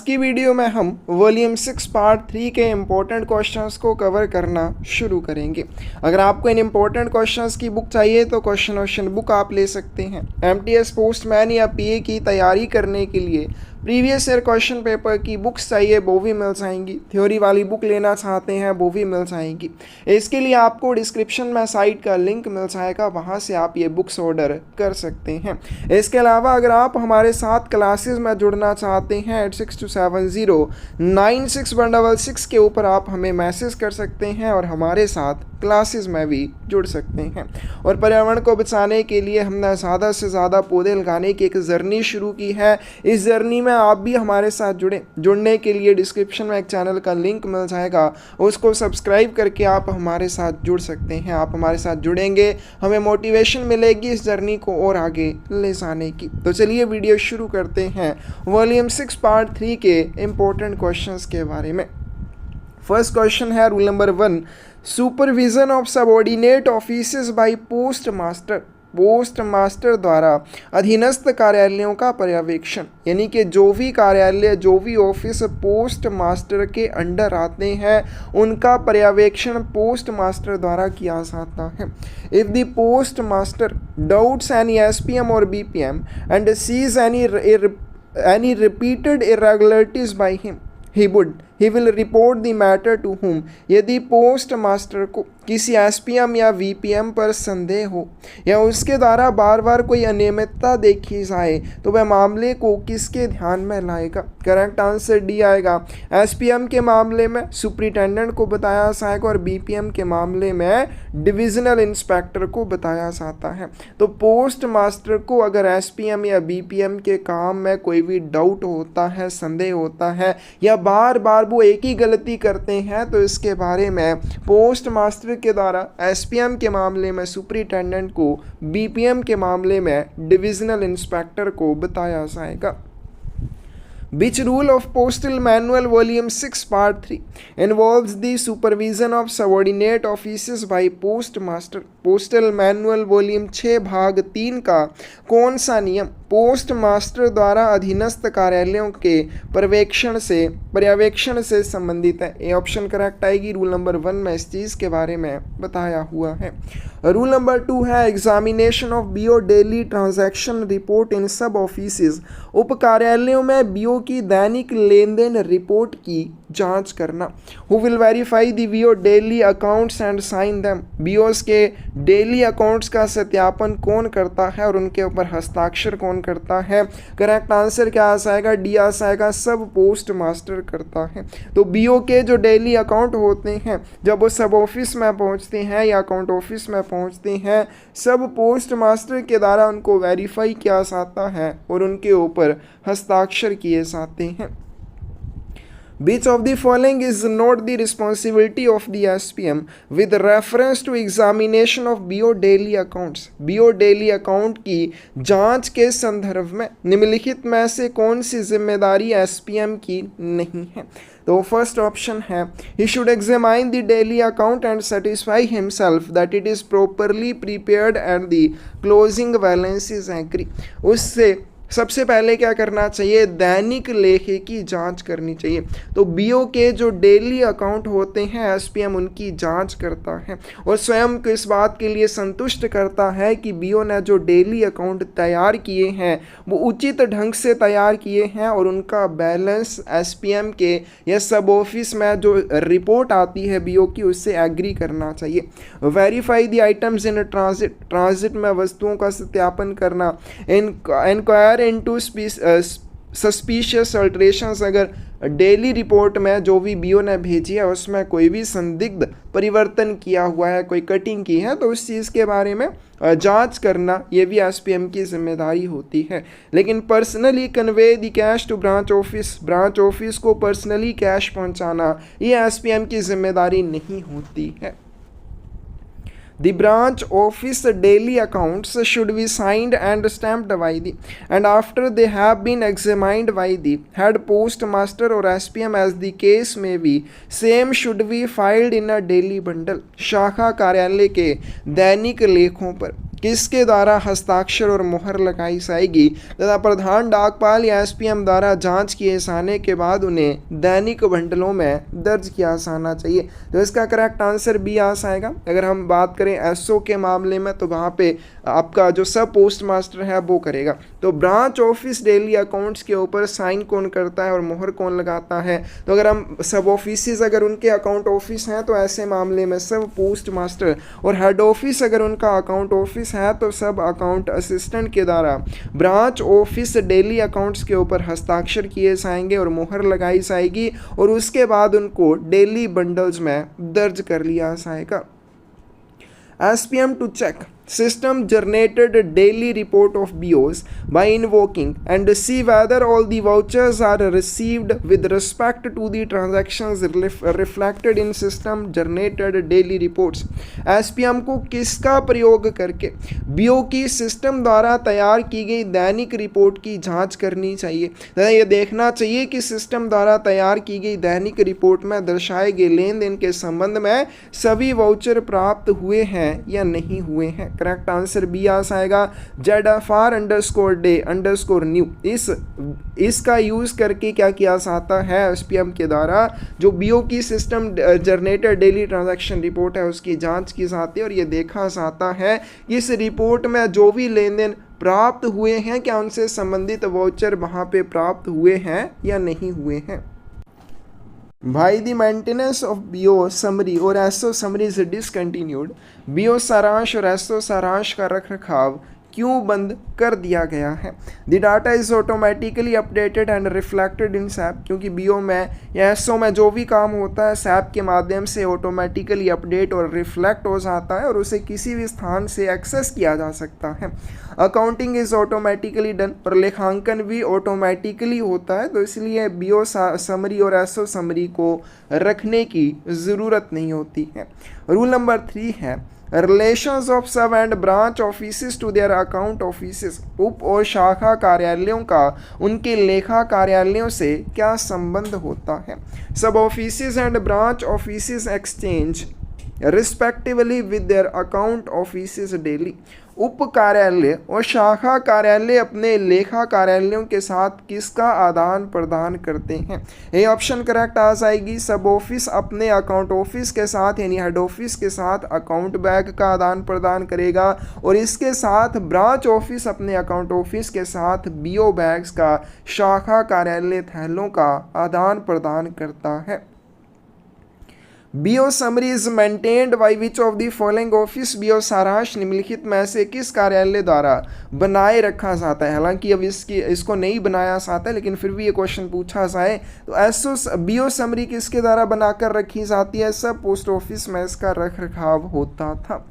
की वीडियो में हम वॉल्यूम 6 पार्ट 3 के इम्पोर्टेंट क्वेश्चंस को कवर करना शुरू करेंगे। अगर आपको इन इम्पोर्टेंट क्वेश्चंस की बुक चाहिए तो क्वेश्चन बुक आप ले सकते हैं। एमटीएस पोस्टमैन या पीए की तैयारी करने के लिए प्रीवियस ईयर क्वेश्चन पेपर की बुक्स चाहिए वो भी मिल जाएंगी। थ्योरी वाली बुक लेना चाहते हैं वो भी मिल जाएंगी। इसके लिए आपको डिस्क्रिप्शन में साइट का लिंक मिल जाएगा, वहाँ से आप ये बुक्स ऑर्डर कर सकते हैं। इसके अलावा अगर आप हमारे साथ क्लासेस में जुड़ना चाहते हैं 8270961666 के ऊपर आप हमें मैसेज कर सकते हैं और हमारे साथ क्लासेस में भी जुड़ सकते हैं। और पर्यावरण को बचाने के लिए हमने ज़्यादा से ज़्यादा पौधे लगाने की एक जर्नी शुरू की है। इस जर्नी में आप भी हमारे साथ जुड़ने के लिए डिस्क्रिप्शन में एक चैनल का लिंक मिल जाएगा, उसको सब्सक्राइब करके आप हमारे साथ जुड़ सकते हैं। आप हमारे साथ जुड़ेंगे, हमें मोटिवेशन मिलेगी इस जर्नी को और आगे ले जाने की। तो चलिए वीडियो शुरू करते हैं वॉल्यूम 6 पार्ट 3 के इम्पोर्टेंट क्वेश्चंस के बारे में। फर्स्ट क्वेश्चन है rule number 1, supervision of subordinate offices by post master द्वारा अधीनस्थ कार्यालयों का पर्यवेक्षण, यानी कि जो भी कार्यालय जो भी ऑफिस पोस्ट मास्टर के अंडर आते हैं उनका पर्यवेक्षण पोस्ट मास्टर द्वारा किया जाता है। If the post master doubts any SPM और BPM and sees any repeated irregularities by him, he will report the matter to whom। यदि पोस्ट मास्टर को किसी एसपीएम या वीपीएम पर संदेह हो या उसके द्वारा बार बार कोई अनियमितता देखी जाए तो वह मामले को किसके ध्यान में लाएगा? करेक्ट आंसर डी आएगा। एसपीएम के मामले में सुपरिटेंडेंट को बताया जाएगा और बीपीएम के मामले में डिविजनल इंस्पेक्टर को बताया जाता है। तो पोस्ट मास्टर को अगर एसपीएम या बीपीएम के काम में कोई भी डाउट होता है, संदेह होता है या बार बार वो एक ही गलती करते हैं तो इसके बारे में पोस्ट मास्टर के द्वारा एसपीएम के मामले में सुपरिटेंडेंट को, बीपीएम के मामले में डिविजनल इंस्पेक्टर को बताया जाएगा। Which rule of Postal Manual Volume 6 Part 3 involves the supervision of subordinate offices by Postmaster? Postal manual volume 6 भाग 3 का कौन सा नियम पोस्ट मास्टर द्वारा अधीनस्थ कार्यालयों के पर्यवेक्षण से संबंधित है? ए ऑप्शन करेक्ट आएगी। रूल नंबर 1 में इस चीज़ के बारे में बताया हुआ है। रूल नंबर 2 है examination of BO daily transaction report in sub offices. उप कार्यालयों में बीओ की दैनिक लेन देन रिपोर्ट की जांच करना। Who will verify the BO daily accounts and sign them. BOs के डेली अकाउंट्स का सत्यापन कौन करता है और उनके ऊपर हस्ताक्षर कौन करता है? करेक्ट आंसर क्या आ जाएगा? डी आ जाएगा, सब पोस्ट मास्टर करता है। तो बीओ के जो डेली अकाउंट होते हैं जब वो सब ऑफिस में पहुंचते हैं या अकाउंट ऑफिस में पहुंचते हैं, सब पोस्ट मास्टर के द्वारा उनको वेरीफाई किया जाता है और उनके ऊपर हस्ताक्षर किए जाते हैं। Which of the following is not the responsibility of the SPM with reference to examination of BO daily accounts? BO daily account की जांच के संदर्भ में निम्नलिखित में से कौन सी जिम्मेदारी SPM की नहीं है? तो फर्स्ट ऑप्शन है he should examine the daily account and satisfy himself that it is properly prepared and the closing balance is agree। उससे सबसे पहले क्या करना चाहिए? दैनिक लेखे की जांच करनी चाहिए। तो बीओ के जो डेली अकाउंट होते हैं एसपीएम उनकी जांच करता है और स्वयं को इस बात के लिए संतुष्ट करता है कि बीओ ने जो डेली अकाउंट तैयार किए हैं वो उचित ढंग से तैयार किए हैं और उनका बैलेंस एसपीएम के या सब ऑफिस में जो रिपोर्ट आती है बीओ की उससे एग्री करना चाहिए। Verify the items in transit में वस्तुओं का सत्यापन करना। Inquire into suspicious alterations. अगर डेली रिपोर्ट में जो भी बीओ ने भेजी है उसमें कोई भी संदिग्ध परिवर्तन किया हुआ है, कोई कटिंग की है, तो उस चीज़ के बारे में जांच करना ये भी एसपीएम की जिम्मेदारी होती है। लेकिन personally convey the cash to branch office को पर्सनली कैश पहुंचाना ये एसपीएम की जिम्मेदारी नहीं होती है। The branch office daily accounts should be signed and stamped by the and after they have been examined by the head postmaster or SPM as the case may be, same should be filed in a daily bundle। शाखा कार्यालय के दैनिक लेखों पर किसके द्वारा हस्ताक्षर और मुहर लगाई जाएगी तथा प्रधान डाकपाल या एसपीएम द्वारा जांच किए जाने के बाद उन्हें दैनिक बंडलों में दर्ज किया जाना चाहिए। तो इसका करेक्ट आंसर बी आ जाएगा। अगर हम बात करें एसओ के मामले में तो वहाँ पे आपका जो सब पोस्ट मास्टर है वो करेगा। तो ब्रांच ऑफिस डेली अकाउंट्स के ऊपर साइन कौन करता है और मुहर कौन लगाता है? तो अगर हम सब ऑफिस अगर उनके अकाउंट ऑफिस हैं तो ऐसे मामले में सब पोस्ट मास्टर, और हेड ऑफिस अगर उनका अकाउंट ऑफिस है तो सब अकाउंट असिस्टेंट के द्वारा ब्रांच ऑफिस डेली अकाउंट्स के ऊपर हस्ताक्षर किए जाएंगे और मुहर लगाई जाएगी और उसके बाद उनको डेली बंडल्स में दर्ज कर लिया जाएगा। SPM to check system generated daily report of BOs by invoking and see whether all the vouchers are received with respect to the transactions reflected in system generated daily reports। SPM को किसका प्रयोग करके BO की system द्वारा तैयार की गई दैनिक report की जांच करनी चाहिए तथा यह देखना चाहिए कि सिस्टम द्वारा तैयार की गई दैनिक रिपोर्ट में दर्शाए गए लेन देन के संबंध में सभी वाउचर प्राप्त हुए हैं या नहीं हुए हैं। करेक्ट आंसर बी आ जाएगा। ZFR_day_new इसका यूज करके क्या किया जाता है? एसपीएम के द्वारा जो बीओ की system generated daily transaction report है उसकी जांच की जाती है और ये देखा जाता है कि इस रिपोर्ट में जो भी लेन देन प्राप्त हुए हैं क्या उनसे संबंधित वाउचर वहां पे प्राप्त हुए हैं या नहीं हुए हैं। भाई the maintenance of BO summary or SO summary is discontinued. BO सारांश और एसओ सारांश का रखरखाव क्यों बंद कर दिया गया है? The data is automatically updated and reflected in SAP, क्योंकि बीओ में या एसओ में जो भी काम होता है सैप के माध्यम से ऑटोमेटिकली अपडेट और रिफ्लेक्ट हो जाता है और उसे किसी भी स्थान से एक्सेस किया जा सकता है। अकाउंटिंग इज ऑटोमेटिकली डन और लेखांकन भी ऑटोमेटिकली होता है, तो इसलिए BO summary or SO summary को रखने की ज़रूरत नहीं होती है। रूल नंबर 3 है relations of sub and branch offices to their account offices. उप और शाखा कार्यालयों का उनके लेखा कार्यालयों से क्या संबंध होता है? सब offices and branch offices exchange respectively with their account offices daily. उप कार्यालय और शाखा कार्यालय अपने लेखा कार्यालयों के साथ किसका आदान प्रदान करते हैं? ये ऑप्शन करेक्ट आ जाएगी। सब ऑफिस अपने अकाउंट ऑफिस के साथ यानी हेड ऑफिस के साथ अकाउंट बैग का आदान प्रदान करेगा और इसके साथ ब्रांच ऑफिस अपने अकाउंट ऑफिस के साथ बीओ बैग्स का शाखा कार्यालय थैलों का आदान प्रदान करता है। BO summary is maintained by which of the following office. BO सारांश निम्नलिखित में से किस कार्यालय द्वारा बनाए रखा जाता है? हालांकि अब इसको नहीं बनाया जाता है लेकिन फिर भी ये क्वेश्चन पूछा जाए तो एसओ बीओ समरी किसके द्वारा बनाकर रखी जाती है? सब पोस्ट ऑफिस में इसका रख रखाव होता था।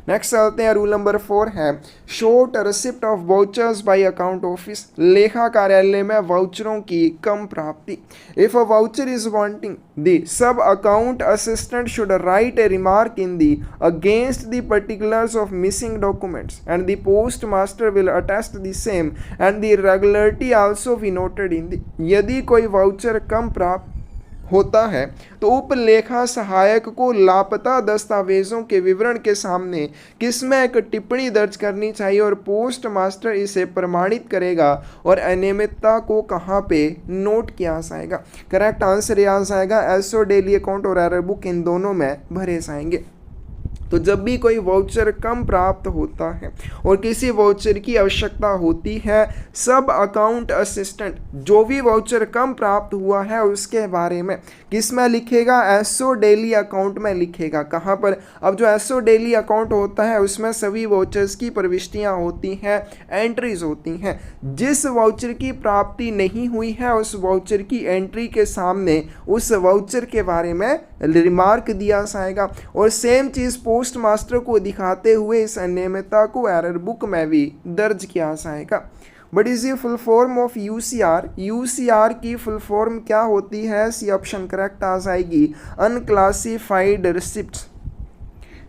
नेक्स्ट चलते हैं। रूल नंबर 4 है short receipt of vouchers bye account office. लेखा कार्यालय में वाउचरों की कम प्राप्ति। If a voucher is wanting the sub account assistant should write A remark in the against the particulars of missing documents and the post master will attest the same and the regularity also be noted in the. यदि कोई voucher कम प्राप्त होता है तो उप लेखा सहायक को लापता दस्तावेजों के विवरण के सामने किसमें एक टिप्पणी दर्ज करनी चाहिए और पोस्ट मास्टर इसे प्रमाणित करेगा और अनियमितता को कहाँ पे नोट किया जाएगा? करेक्ट आंसर ये आ जाएगा एसओ डेली अकाउंट और एरर बुक इन दोनों में भरे जाएंगे। तो जब भी कोई वाउचर कम प्राप्त होता है और किसी वाउचर की आवश्यकता होती है सब अकाउंट असिस्टेंट जो भी वाउचर कम प्राप्त हुआ है उसके बारे में किस में लिखेगा? एसओ डेली अकाउंट में लिखेगा। कहाँ पर? अब जो एसओ डेली अकाउंट होता है उसमें सभी वाउचर्स की प्रविष्टियाँ होती हैं, एंट्रीज होती हैं। जिस वाउचर की प्राप्ति नहीं हुई है उस वाउचर की एंट्री के सामने उस वाउचर के बारे में रिमार्क दिया जाएगा और सेम चीज़ पोस्ट मास्टर को दिखाते हुए इस अनियमितता को एरर बुक में भी दर्ज किया जाएगा। बट इज ये फुल फॉर्म ऑफ यूसीआर? यूसीआर की फुल फॉर्म क्या होती है? सी ऑप्शन करेक्ट आ जाएगी unclassified receipts.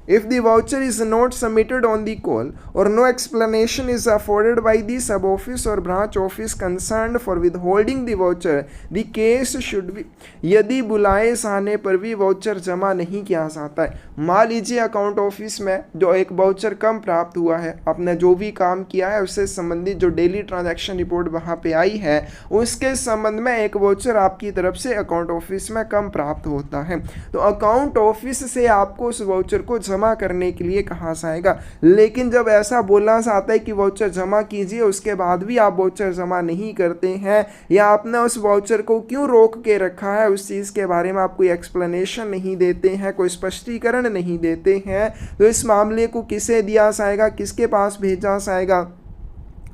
If the voucher is not submitted on the call or no explanation is afforded by the sub office or branch office concerned for withholding the voucher, the case should be, यदि बुलाए जाने पर भी voucher जमा नहीं किया जाता है, मान लीजिए अकाउंट ऑफिस में जो एक वाउचर कम प्राप्त हुआ है, आपने जो भी काम किया है उससे संबंधित जो डेली ट्रांजैक्शन रिपोर्ट वहाँ पे आई है उसके संबंध में एक वाउचर आपकी तरफ से अकाउंट ऑफिस में कम प्राप्त होता है, तो अकाउंट ऑफिस से आपको उस वाउचर को जमा करने के लिए कहा जाएगा। लेकिन जब ऐसा बोलना चाहता है कि वाउचर जमा कीजिए, उसके बाद भी आप वाउचर जमा नहीं करते हैं या आपने उस वाउचर को क्यों रोक के रखा है उस चीज़ के बारे में आप कोई एक्सप्लेनेशन नहीं देते हैं, कोई स्पष्टीकरण नहीं देते हैं, तो इस मामले को किसे दिया जाएगा, किसके पास भेजा जाएगा?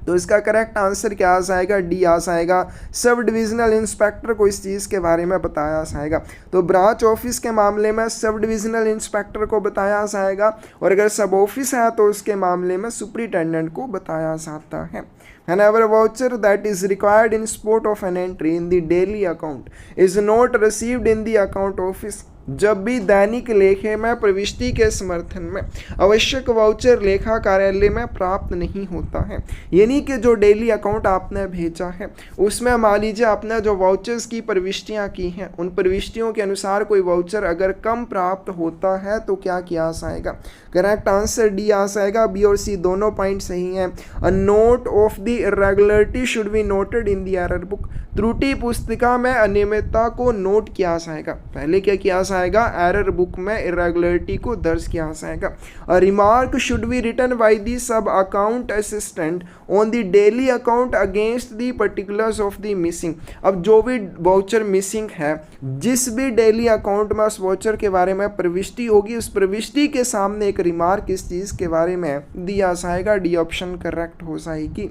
तो इसका करेक्ट आंसर क्या आ जाएगा? डी आ जाएगा। सब डिविजनल इंस्पेक्टर को इस चीज़ के बारे में बताया जाएगा। तो ब्रांच ऑफिस के मामले में सब डिविजनल इंस्पेक्टर को बताया जाएगा और अगर सब ऑफिस है तो उसके मामले में सुपरिटेंडेंट को बताया जाता है। Whenever a voucher that is required in support of an entry in the daily account is not received in the account office, जब भी दैनिक लेखे में प्रविष्टि के समर्थन में आवश्यक वाउचर लेखा कार्यालय में प्राप्त नहीं होता है, यानी कि जो डेली अकाउंट आपने भेजा है उसमें मान लीजिए आपने जो वाउचर्स की प्रविष्टियां की हैं उन प्रविष्टियों के अनुसार कोई वाउचर अगर कम प्राप्त होता है तो क्या किया जाएगा? करेक्ट आंसर डी आ जाएगा। बी और सी दोनों पॉइंट सही हैं। A note of the irregularity should be noted in the error book, त्रुटि पुस्तिका में अनियमितता को नोट किया जाएगा। पहले क्या किया जाएगा? एरर बुक में इरेगुलरिटी को दर्ज किया जाएगा। A remark should be written by the sub account assistant on the daily account against the particulars of the missing. अब जो भी वाउचर मिसिंग है, जिस भी डेली अकाउंट में उस वाउचर के बारे में प्रविष्टि होगी, उस प्रविष्टि के सामने एक रिमार्क इस चीज़ के बारे में दिया जाएगा। डी ऑप्शन करेक्ट हो जाएगी।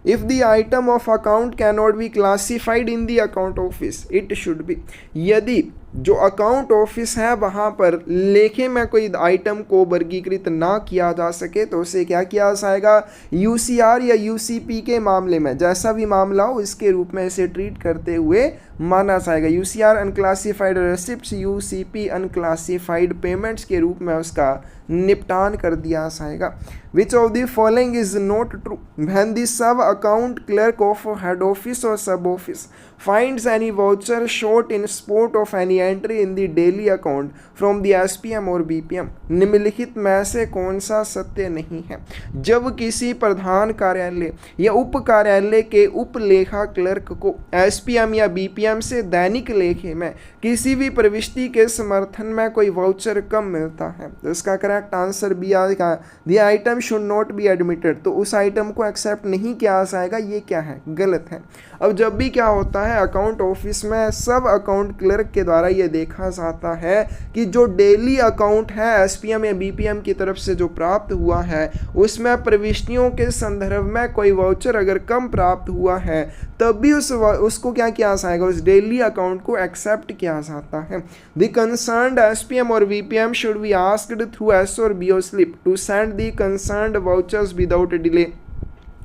If the item of account cannot be classified in the account office, it should be, यदि जो अकाउंट ऑफिस है वहाँ पर लेखे में कोई आइटम को वर्गीकृत ना किया जा सके तो उसे क्या किया जाएगा? यूसीआर या यूसीपी के मामले में जैसा भी मामला हो इसके रूप में इसे ट्रीट करते हुए माना जाएगा। UCR unclassified receipts, UCP unclassified payments के रूप में उसका निपटान कर दिया जाएगा। Which of the following is not true when the sub account clerk of head office or sub office finds any voucher short in support of any entry in the daily account from the SPM और BPM, निम्नलिखित में से कौन सा सत्य नहीं है? जब किसी प्रधान कार्यालय या उप कार्यालय के उप लेखा क्लर्क को SPM या BPM से दैनिक लेखे में किसी भी प्रविष्टि के समर्थन में कोई वाउचर कम मिलता है तो इसका करेक्ट आंसर बी आएगा। The item should not be admitted, तो उस आइटम को एक्सेप्ट नहीं किया जाएगा। ये क्या है? गलत है। अब जब भी क्या होता है अकाउंट ऑफिस में सब अकाउंट क्लर्क के द्वारा ये देखा जाता है कि जो डेली अकाउंट है एसपीएम या बीपीएम की तरफ से जो प्राप्त हुआ है उसमें प्रविष्टियों के संदर्भ में कोई वाउचर अगर कम प्राप्त हुआ है तब भी उसको क्या किया जाएगा? उस डेली अकाउंट को एक्सेप्ट किया जाता है। द कंसर्न्ड एसपीएम और BPM should be asked through S or BO slip to send the concerned vouchers without delay.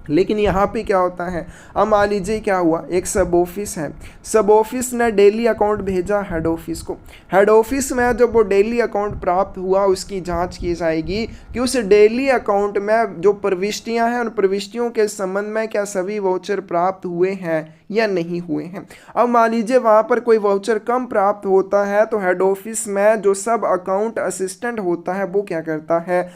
लेकिन यहाँ पे क्या होता है? अब मान लीजिए क्या हुआ, एक सब ऑफिस है, सब ऑफिस ने डेली अकाउंट भेजा हेड ऑफिस को। हेड ऑफिस में जब वो डेली अकाउंट प्राप्त हुआ उसकी जांच की जाएगी कि उस डेली अकाउंट में जो प्रविष्टियां हैं उन प्रविष्टियों के संबंध में क्या सभी वाउचर प्राप्त हुए हैं या नहीं हुए हैं। अब मान लीजिए वहाँ पर कोई वाउचर कम प्राप्त होता है तो हेड ऑफिस में जो सब अकाउंट असिस्टेंट होता है वो क्या करता है?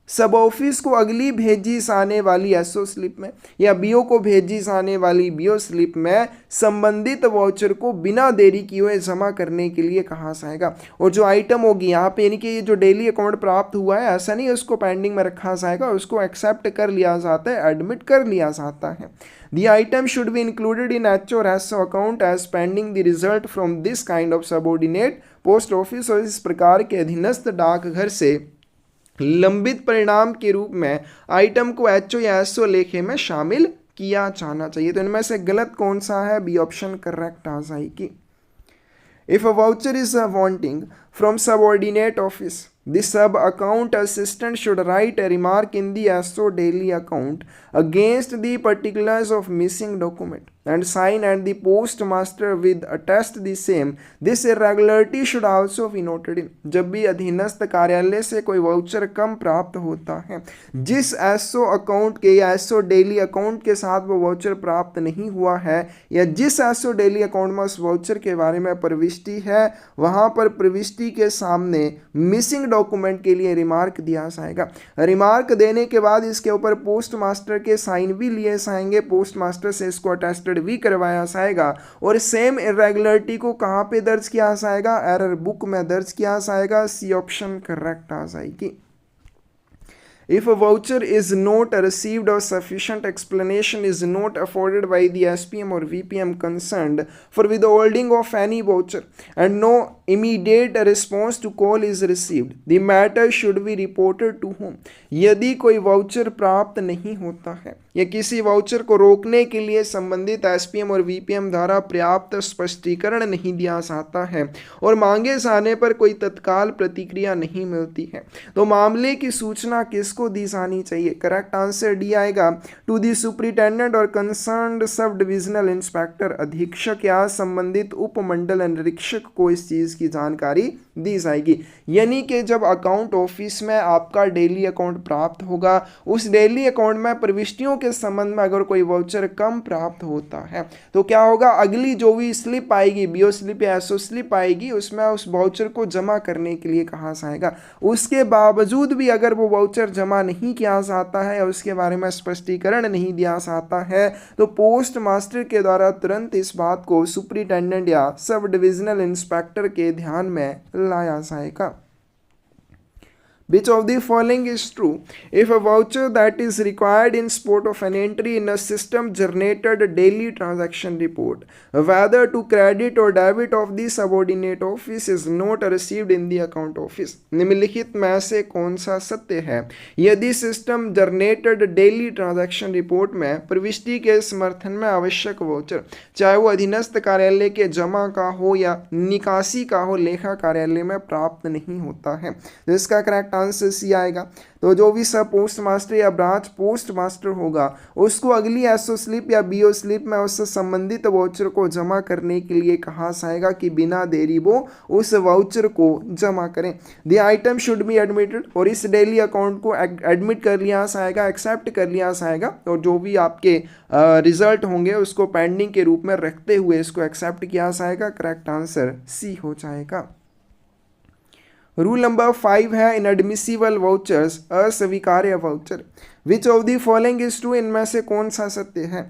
सब ऑफिस को अगली भेजी जाने वाली एसओ स्लिप में या बीओ को भेजी जाने वाली बीओ स्लिप में संबंधित वाउचर को बिना देरी किए हुए जमा करने के लिए कहा जाएगा। और जो आइटम होगी यहाँ पे यानी कि ये जो डेली अकाउंट प्राप्त हुआ है ऐसा नहीं उसको पेंडिंग में रखा जाएगा, उसको एक्सेप्ट कर लिया जाता है, एडमिट कर लिया जाता है। The item should be included in H or SO account as pending the result from this kind of subordinate post office। और इस प्रकार के अधीनस्थ डाकघर से लंबित परिणाम के रूप में आइटम को एचओ या एसओ लेखे में शामिल किया जाना चाहिए। तो इनमें से गलत कौन सा है? बी ऑप्शन करेक्ट आ जाएगी। If a voucher is wanting from subordinate office, the sub account assistant should write a remark in the SO daily account against the particulars of missing document। and sign and the postmaster with attest the same, this irregularity should also be noted in। जब भी अधीनस्थ कार्यालय से कोई voucher कम प्राप्त होता है, जिस एसओ अकाउंट के या एसओ डेली अकाउंट के साथ वो वाउचर प्राप्त नहीं हुआ है, या जिस एसओ डेली अकाउंट में उस वाउचर के बारे में प्रविष्टि है, वहां पर प्रविष्टि के सामने मिसिंग डॉक्यूमेंट के लिए रिमार्क दिया जाएगा। रिमार्क देने के बाद इसके ऊपर पोस्ट मास्टर के साइन भी लिए जाएंगे, पोस्ट मास्टर से इसको अटेस्टेड भी करवाया जाएगा, और सेम इरेगुलरिटी को कहाँ पे दर्ज किया जाएगा, एरर बुक में दर्ज किया जाएगा। सी ऑप्शन करेक्ट आ जाएगी। If a voucher is not received or sufficient explanation is not afforded by the SPM or VPM concerned for withholding of any voucher and no immediate response to call is received, the matter should be reported to whom? यदि कोई voucher प्राप्त नहीं होता है या किसी voucher को रोकने के लिए संबंधित एसपीएम और वीपीएम द्वारा पर्याप्त स्पष्टीकरण नहीं दिया जाता है और मांगे जाने पर कोई तत्काल प्रतिक्रिया नहीं मिलती है, तो मामले की सूचना किसको दी जानी चाहिए? करेक्ट आंसर डी आएगा, टू दी सुपरिटेंडेंट और कंसर्न्ड सब डिविजनल इंस्पेक्टर। अधीक्षक या संबंधित उपमंडल निरीक्षक को इस चीज की जानकारी दी जाएगी। यानी कि जब अकाउंट ऑफिस में आपका डेली अकाउंट प्राप्त होगा, उस डेली अकाउंट में प्रविष्टियों के संबंध में अगर कोई वाउचर कम प्राप्त होता है तो क्या होगा, अगली जो भी स्लिप आएगी, बीओ स्लिप या एसओ स्लिप आएगी, उसमें उस वाउचर को जमा करने के लिए कहा जाएगा। उसके बावजूद भी अगर वो वाउचर जमा नहीं किया जाता है या उसके बारे में स्पष्टीकरण नहीं दिया जाता है तो पोस्ट मास्टर के द्वारा तुरंत इस बात को सुपरिटेंडेंट या सब डिविजनल इंस्पेक्टर के ध्यान में लाया जाएगा। Which of the following is true? If a voucher that is required in support of an entry in a system generated a daily transaction report, whether to credit or debit of the subordinate office is not received in the account office, निम्नलिखित में से कौन सा सत्य है? यदि system generated daily transaction report में प्रविष्टि के समर्थन में आवश्यक वाउचर, चाहे वो अधीनस्थ कार्यालय के जमा का हो या निकासी का हो, लेखा कार्यालय में प्राप्त नहीं होता है, तो इसका करेक्ट आंसर सी आएगा। तो जो भी सब पोस्ट मास्टर या ब्रांच पोस्ट मास्टर होगा उसको अगली एसओ स्लिप या बीओ स्लिप में उससे संबंधित वाउचर को जमा करने के लिए कहा जाएगा कि बिना देरी वो उस वाउचर को जमा करें। The item should be admitted, और इस डेली अकाउंट को एडमिट कर लिया जाएगा, एक्सेप्ट कर लिया जाएगा, और जो भी आपके रिजल्ट होंगे उसको पेंडिंग के रूप में रखते हुए इसको एक्सेप्ट किया जाएगा। करेक्ट आंसर सी हो जाएगा। रूल नंबर 5 है इनएडमिसिबल वाउचर्स, अस्वीकार्य voucher. Which of the following is true, इनमें से कौन सा सत्य है?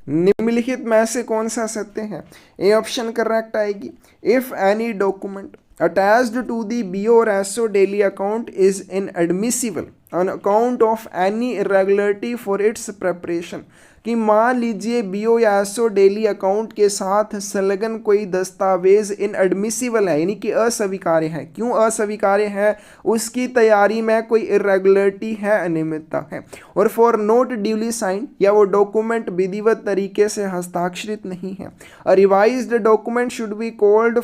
निम्नलिखित में से कौन सा सत्य है? ए ऑप्शन करेक्ट आएगी। If any document attached to the BO or SO daily account is inadmissible on account of any irregularity for its preparation, कि मान लीजिए बीओ या एसओ डेली अकाउंट के साथ संलग्न कोई दस्तावेज इनएडमिसिबल है, यानी कि अस्वीकार्य है। क्यों अस्वीकार्य है? उसकी तैयारी में कोई इरेगुलरिटी है, अनियमितता है, और फॉर नोट ड्यूली साइन, या वो डॉक्यूमेंट विधिवत तरीके से हस्ताक्षरित नहीं है। A revised document should be called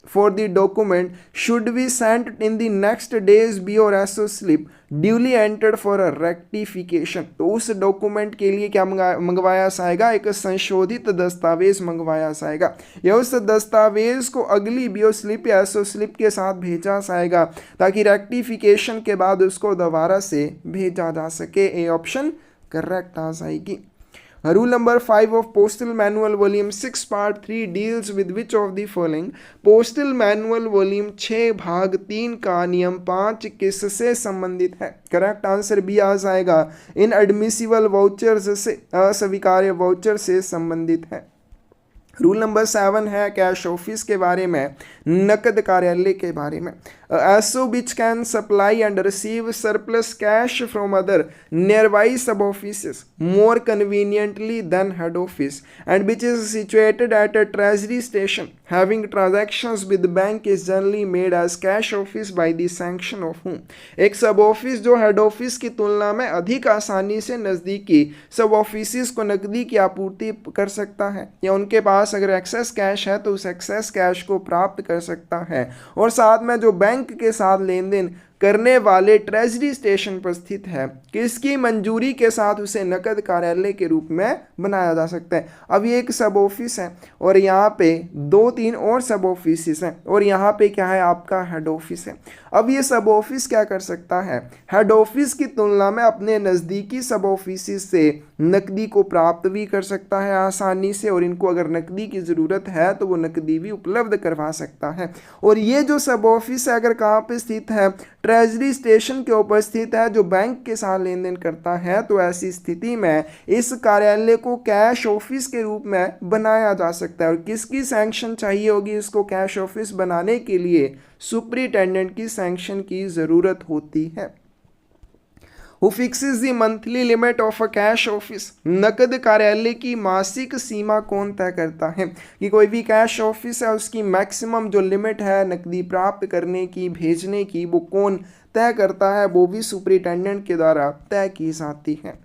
for the document should be sent in the next day's BO or SO slip duly entered for a rectification, तो उस डॉक्यूमेंट के लिए क्या मंगवाया जाएगा? एक संशोधित दस्तावेज मंगवाया जाएगा, या उस दस्तावेज को अगली बीओ स्लिप या एसओ स्लिप के साथ भेजा जाएगा ताकि रेक्टिफिकेशन के बाद उसको दोबारा से भेजा जा सके। ए ऑप्शन करेक्ट आ जाएगी। Rule number 5 of Postal Manual Volume 6 Part 3 deals with which of the following? Postal Manual Volume 6 भाग 3 का नियम 5 किससे संबंधित है? करेक्ट आंसर बी आ जाएगा, इनएडमिसिबल वाउचर्स से, अस्वीकार्य वाउचर से संबंधित है। रूल नंबर 7 है कैश ऑफिस के बारे में, नकद कार्यालय के बारे में। SO which can supply and receive surplus cash from other nearby sub offices more conveniently than head office and which is situated at a treasury station having transactions with bank is generally made as cash office by the sanction of whom. एक sub office जो head office की तुलना में अधिक आसानी से नज़दीकी सब ऑफिस को नकदी की आपूर्ति कर सकता है, या उनके पास अगर एक्सेस कैश है तो उस एक्सेस कैश को प्राप्त कर सकता है, और साथ में जो बैंक के साथ लेन देन करने वाले ट्रेजरी स्टेशन पर स्थित है, किसकी मंजूरी के साथ उसे नकद कार्यालय के रूप में बनाया जा सकता है। अब ये एक सब ऑफिस है और यहाँ पे 2-3 और सब ऑफिस हैं और यहाँ पे क्या है, आपका हेड ऑफिस है। अब ये सब ऑफिस क्या कर सकता है, हेड ऑफिस की तुलना में अपने नज़दीकी सब ऑफिस से नकदी को प्राप्त भी कर सकता है आसानी से, और इनको अगर नकदी की ज़रूरत है तो वो नकदी भी उपलब्ध करवा सकता है। और ये जो सब ऑफिस है अगर कहाँ पे स्थित है, ट्रेजरी स्टेशन के ऊपर स्थित है जो बैंक के साथ लेन देन करता है, तो ऐसी स्थिति में इस कार्यालय को कैश ऑफिस के रूप में बनाया जा सकता है। और किसकी सैंक्शन चाहिए होगी इसको कैश ऑफिस बनाने के लिए, सुपरिटेंडेंट की सैंक्शन की ज़रूरत होती है। Who fixes the monthly limit of a cash office? नकद कार्यालय की मासिक सीमा कौन तय करता है, कि कोई भी कैश ऑफिस है उसकी मैक्सिमम जो लिमिट है नकदी प्राप्त करने की, भेजने की, वो कौन तय करता है, वो भी सुपरिटेंडेंट के द्वारा तय की जाती है।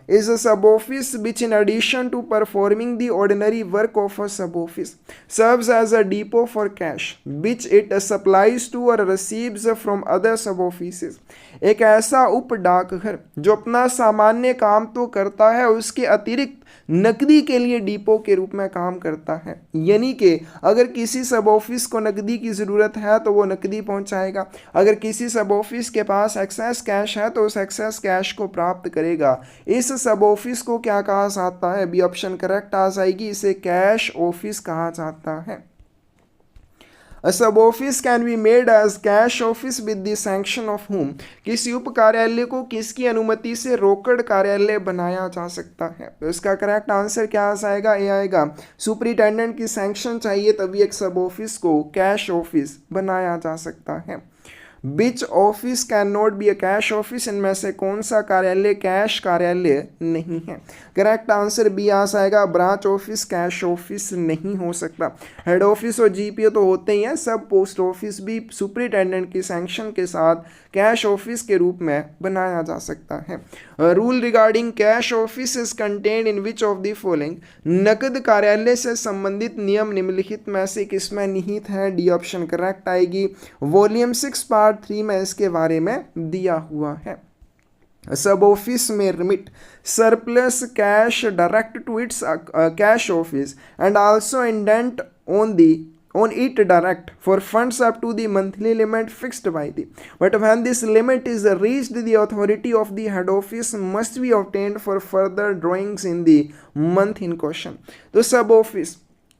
Is a sub office which in addition to performing the ordinary work of a sub office serves as a depot for cash which it supplies to or receives from other sub offices। एक ऐसा उप डाकघर जो अपना सामान्य काम तो करता है, उसके अतिरिक्त नकदी के लिए डिपो के रूप में काम करता है। यानी कि अगर किसी सब ऑफिस को नकदी की ज़रूरत है तो वो नकदी पहुंचाएगा, अगर किसी सब ऑफिस के पास एक्सेस कैश है तो उस एक्सेस कैश को प्राप्त करेगा। इस सब ऑफिस को क्या कहा जाता है, बी ऑप्शन करेक्ट आ जाएगी, इसे कैश ऑफिस कहा जाता है। A sub office can be made as cash office with the sanction of whom? किसी उप कार्यालय को किसकी अनुमति से रोकड़ कार्यालय बनाया जा सकता है, तो इसका करेक्ट आंसर क्या आ जाएगा, ये आएगा सुपरिटेंडेंट की सैंक्शन चाहिए तभी एक सब ऑफिस को कैश ऑफिस बनाया जा सकता है। Which office can not be a cash office? इनमें से कौन सा कार्यालय कैश कार्यालय नहीं है? करेक्ट आंसर बी आ जाएगा, ब्रांच ऑफिस कैश ऑफिस नहीं हो सकता। हेड ऑफिस और जीपीओ तो होते ही हैं, सब पोस्ट ऑफिस भी सुपरिटेंडेंट की सैंक्शन के साथ कैश ऑफिस के रूप में बनाया जा सकता है। Rule regarding cash office is contained in which of the following? नकद कार्यालय से संबंधित नियम निम्नलिखित में से किसमें निहित है? डी ऑप्शन करेक्ट आएगी। वॉल्यूम 6 पार्ट 3 में इसके बारे में दिया हुआ है। सब ऑफिस में remit surplus cash direct to its cash office and also indent on it direct for funds up to the monthly limit fixed by the, but when this limit is reached the authority of the head office must be obtained for further drawings in the month in question। तो सब office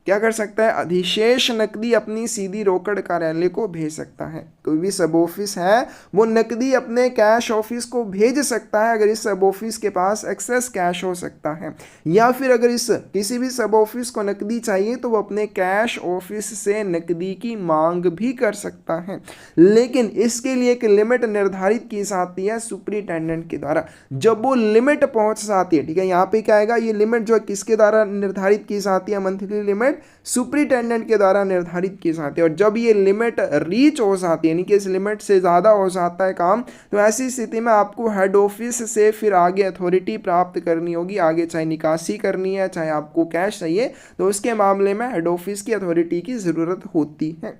क्या कर सकता है, अधिशेष नकदी अपनी सीधी रोकड़ कार्यालय को भेज सकता है। कोई भी सब ऑफिस है वो नकदी अपने कैश ऑफिस को भेज सकता है अगर इस सब ऑफिस के पास एक्सेस कैश हो सकता है, या फिर अगर इस किसी भी सब ऑफिस को नकदी चाहिए तो वो अपने कैश ऑफिस से नकदी की मांग भी कर सकता है। लेकिन इसके लिए एक लिमिट निर्धारित की जाती है सुपरिटेंडेंट के द्वारा। जब वो लिमिट पहुंच जाती है, ठीक है, यहाँ पे क्या आएगा, ये लिमिट जो है किसके द्वारा निर्धारित की जाती है, मंथली लिमिट सुपरिटेंडेंट के द्वारा निर्धारित की जाती है। और जब ये लिमिट रीच हो जाती है, यानी कि इस लिमिट से ज़्यादा हो जाता है काम, तो ऐसी स्थिति में आपको हेड ऑफिस से फिर आगे अथॉरिटी प्राप्त करनी होगी। आगे चाहे निकासी करनी है, चाहे आपको कैश चाहिए, तो उसके मामले में हेड ऑफिस की अथॉरिटी की ज़रूरत होती है।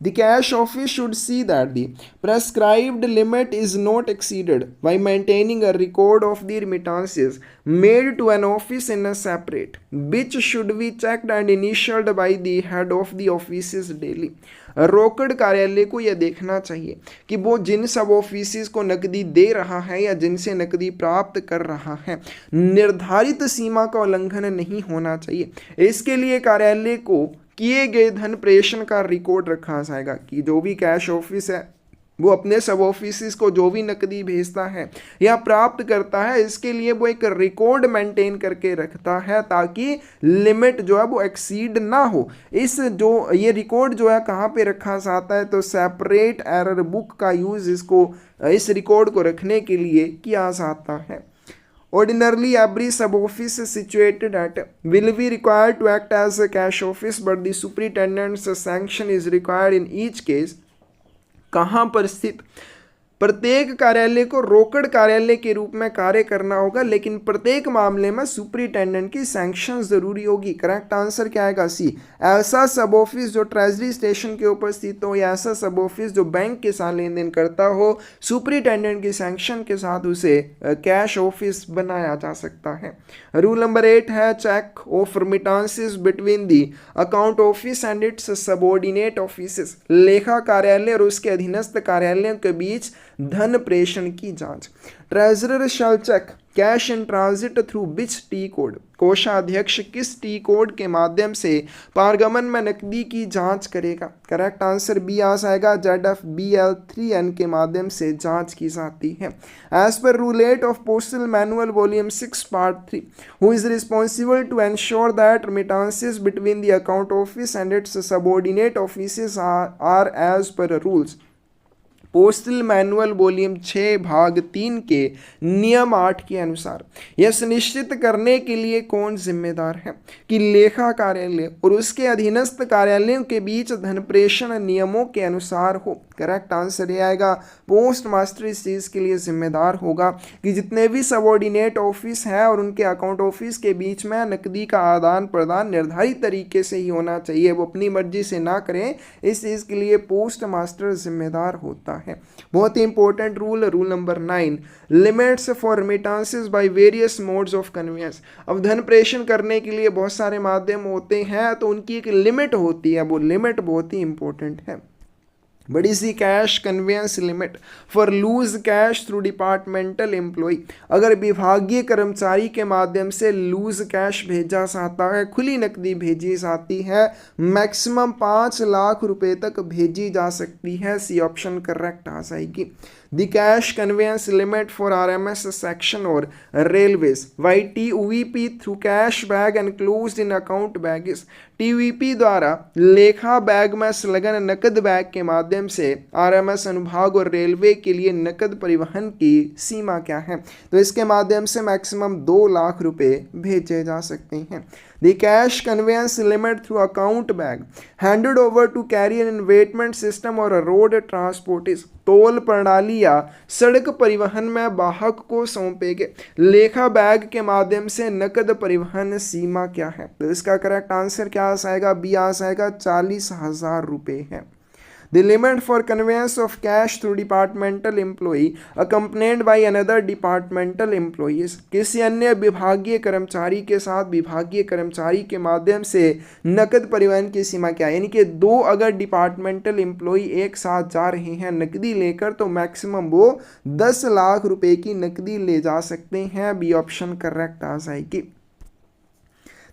The cash office should see that the prescribed limit is not exceeded by maintaining a record of the remittances made to an office in a separate, which should be checked and initialed by the head of the offices daily। रोकड़ कार्यालय को यह देखना चाहिए कि वो जिन सब office को नकदी दे रहा है या जिनसे नकदी प्राप्त कर रहा है, निर्धारित सीमा का उल्लंघन नहीं होना चाहिए। इसके लिए कार्यालय को किए गए धन प्रेषण का रिकॉर्ड रखा जाएगा कि जो भी कैश ऑफिस है वो अपने सब ऑफिस को जो भी नकदी भेजता है या प्राप्त करता है, इसके लिए वो एक रिकॉर्ड मेंटेन करके रखता है ताकि लिमिट जो है वो एक्सीड ना हो। इस जो ये रिकॉर्ड जो है कहाँ पे रखा जाता है, तो सेपरेट एरर बुक का यूज़ इस रिकॉर्ड को रखने के लिए किया जाता है। Ordinarily, every sub-office situated at will be required to act as a cash office, but the superintendent's sanction is required in each case। कहाँ पर स्थित प्रत्येक कार्यालय को रोकड़ कार्यालय के रूप में कार्य करना होगा, लेकिन प्रत्येक मामले में सुपरिटेंडेंट की सैंक्शन जरूरी होगी। करेक्ट आंसर क्या आएगा? सी। ऐसा सब ऑफिस जो ट्रेजरी स्टेशन के ऊपर स्थित हो या ऐसा सब ऑफिस जो बैंक के साथ लेन देन करता हो, सुपरिटेंडेंट की सैंक्शन के साथ उसे कैश ऑफिस बनाया जा सकता है। रूल नंबर 8 है check of remittances between the account office and its subordinate offices. लेखा कार्यालय और उसके अधीनस्थ कार्यालयों के बीच धन प्रेषण की जांच। Treasurer shall check cash in transit through which T code. कोषाध्यक्ष किस टी कोड के माध्यम से पारगमन में नकदी की जांच करेगा? करेक्ट आंसर बी आ जाएगा। ZFBL3N के माध्यम से जांच की जाती है। As per rule 8 of postal manual volume 6 part 3, who is responsible to ensure that remittances between the account office and its subordinate offices are as per rules। Postal manual volume 6 भाग 3 के नियम 8 के अनुसार यह सुनिश्चित करने के लिए कौन जिम्मेदार है कि लेखा कार्यालय और उसके अधीनस्थ कार्यालयों के बीच धन प्रेषण नियमों के अनुसार हो? करेक्ट आंसर ये आएगा, पोस्ट मास्टर इस चीज़ के लिए जिम्मेदार होगा कि जितने भी सबऑर्डिनेट ऑफिस हैं और उनके अकाउंट ऑफिस के बीच में नकदी का आदान प्रदान निर्धारित तरीके से ही होना चाहिए, वो अपनी मर्जी से ना करें। इस चीज़ के लिए पोस्ट मास्टर जिम्मेदार होता है। बहुत ही important rule number 9, limits for remittances by various modes of conveyance. अब धन प्रेषण करने के लिए बहुत सारे माध्यम होते हैं, तो उनकी एक लिमिट होती है, वो लिमिट बहुत ही इंपॉर्टेंट है। बड़ी सी cash conveyance limit for loose cash through departmental employ. अगर विभागीय कर्मचारी के माध्यम से लूज कैश भेजा जाता है, खुली नकदी भेजी जाती है, मैक्सिमम 5 लाख रुपए तक भेजी जा सकती है। सी ऑप्शन करेक्ट आ जाएगी। The cash conveyance limit for RMS section or railways by TVP through cash bag enclosed in account baggage. TVP द्वारा लेखा बैग में संलग्न नकद बैग के माध्यम से RMS अनुभाग और रेलवे के लिए नकद परिवहन की सीमा क्या है? तो इसके माध्यम से मैक्सिमम 2 लाख रुपए भेजे जा सकते हैं। The cash conveyance limit through account bag handed over to carrier in weighment system और road transport is टोल प्रणाली या सड़क परिवहन में वाहक को सौंपे गए लेखा बैग के माध्यम से नकद परिवहन सीमा क्या है? तो इसका करेक्ट आंसर क्या आ जाएगा? बी आ जाएगा, 40,000 रुपये है। The limit for conveyance of cash through departmental employee accompanied by another departmental employees। किसी अन्य विभागीय कर्मचारी के साथ विभागीय कर्मचारी के माध्यम से नकद परिवहन की सीमा क्या है? यानी कि 2 अगर डिपार्टमेंटल एम्प्लॉई एक साथ जा रहे हैं नकदी लेकर, तो मैक्सिमम वो 10 लाख रुपए की नकदी ले जा सकते हैं। बी ऑप्शन करेक्ट आ जाएगी।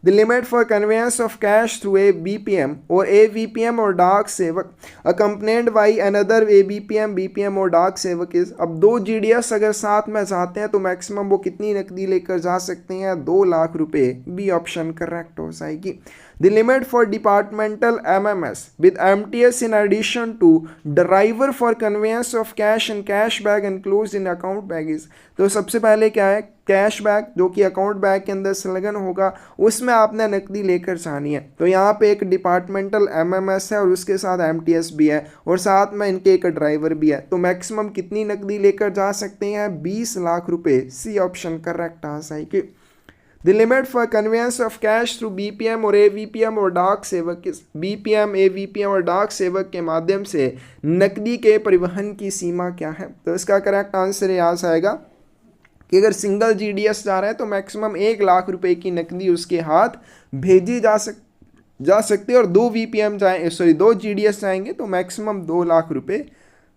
The limit for conveyance of cash through a BPM or AVPM और डाक सेवक accompanied by another ABPM, BPM और डाक सेवक is। अब 2 GDS अगर साथ में जाते हैं तो मैक्सिमम वो कितनी नकदी लेकर जा सकते हैं? 2 लाख रुपए। बी ऑप्शन करेक्ट हो जाएगी। The limit for departmental MMS with MTS in addition to driver for conveyance of cash and cash bag enclosed in account bag is। तो सबसे पहले क्या है? कैश बैग जो कि अकाउंट बैग के अंदर संलग्न होगा, उसमें आपने नकदी लेकर जानी है। तो यहाँ पे एक डिपार्टमेंटल MMS है और उसके साथ MTS भी है और साथ में इनके एक ड्राइवर भी है। तो मैक्सिमम कितनी नकदी लेकर जा सकते हैं? 20 लाख रुपए। सी ऑप्शन करेक्ट आ जाएगी। The limit for conveyance of cash through BPM और AVPM और डाक सेवक इस BPM, AVPM और डाक सेवक के माध्यम से नकदी के परिवहन की सीमा क्या है? तो इसका करेक्ट आंसर ये आ जाएगा कि अगर सिंगल GDS जा रहा है तो मैक्सिमम 1 लाख रुपए की नकदी उसके हाथ भेजी जा सकती है और 2 GDS जाएंगे तो मैक्सिमम 2 लाख रुपए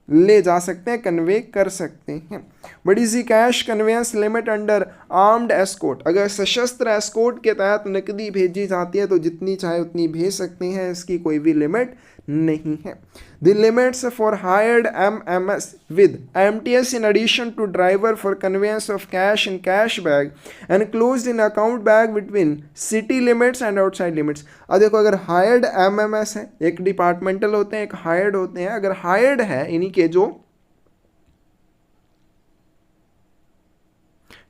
ले जा सकते हैं, कन्वे कर सकते हैं। बड़ी सी cash conveyance limit under armed escort. अगर सशस्त्र एस्कॉर्ट के तहत नकदी भेजी जाती है तो जितनी चाहे उतनी भेज सकते हैं, इसकी कोई भी लिमिट नहीं है। The limits for hired MMS with MTS in addition to driver for conveyance of cash in cash bag enclosed in account bag between city limits and outside limits। अब देखो, अगर hired MMS है, एक departmental होते हैं, एक hired होते हैं। अगर hired है, यानी कि जो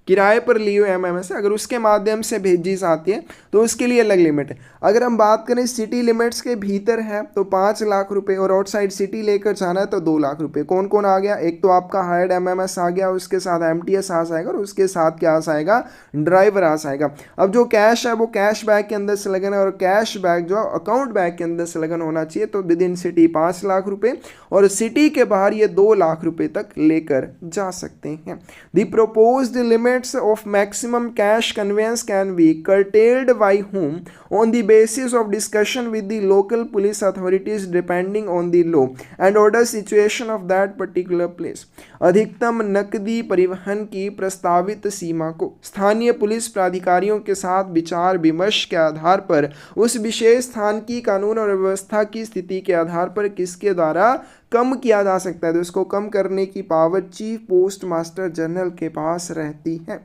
किराए पर ली हुई एमएमएस है, अगर उसके माध्यम से भेजी जाती है तो उसके लिए अलग लिमिट है। अगर हम बात करें सिटी लिमिट्स के भीतर है तो 5 लाख रुपए, और आउटसाइड सिटी लेकर जाना है तो 2 लाख रुपए। कौन कौन आ गया? एक तो आपका हायर्ड एमएमएस आ गया, उसके साथ एमटीएस आ जाएगा, और उसके साथ क्या आ जाएगा? ड्राइवर आ जाएगा। अब जो कैश है वो कैश बैग के अंदर संलग्न है, और कैश बैग जो अकाउंट बैग के अंदर संलग्न होना चाहिए। तो विद इन सिटी 5 लाख रुपए, और सिटी के बाहर ये 2 लाख रुपए तक लेकर जा सकते हैं। The proposed limits of maximum cash conveyance can be curtailed by whom on the basis of discussion with the local police authorities depending on the law and order situation of that particular place। अधिकतम नकदी परिवहन की प्रस्तावित सीमा को स्थानीय police प्राधिकारियों के साथ विचार विमर्श के आधार पर उस विशेष स्थान की कानून और व्यवस्था की स्थिति के आधार पर किसके द्वारा कम किया जा सकता है? तो इसको कम करने की power chief post master general के पास रहती है।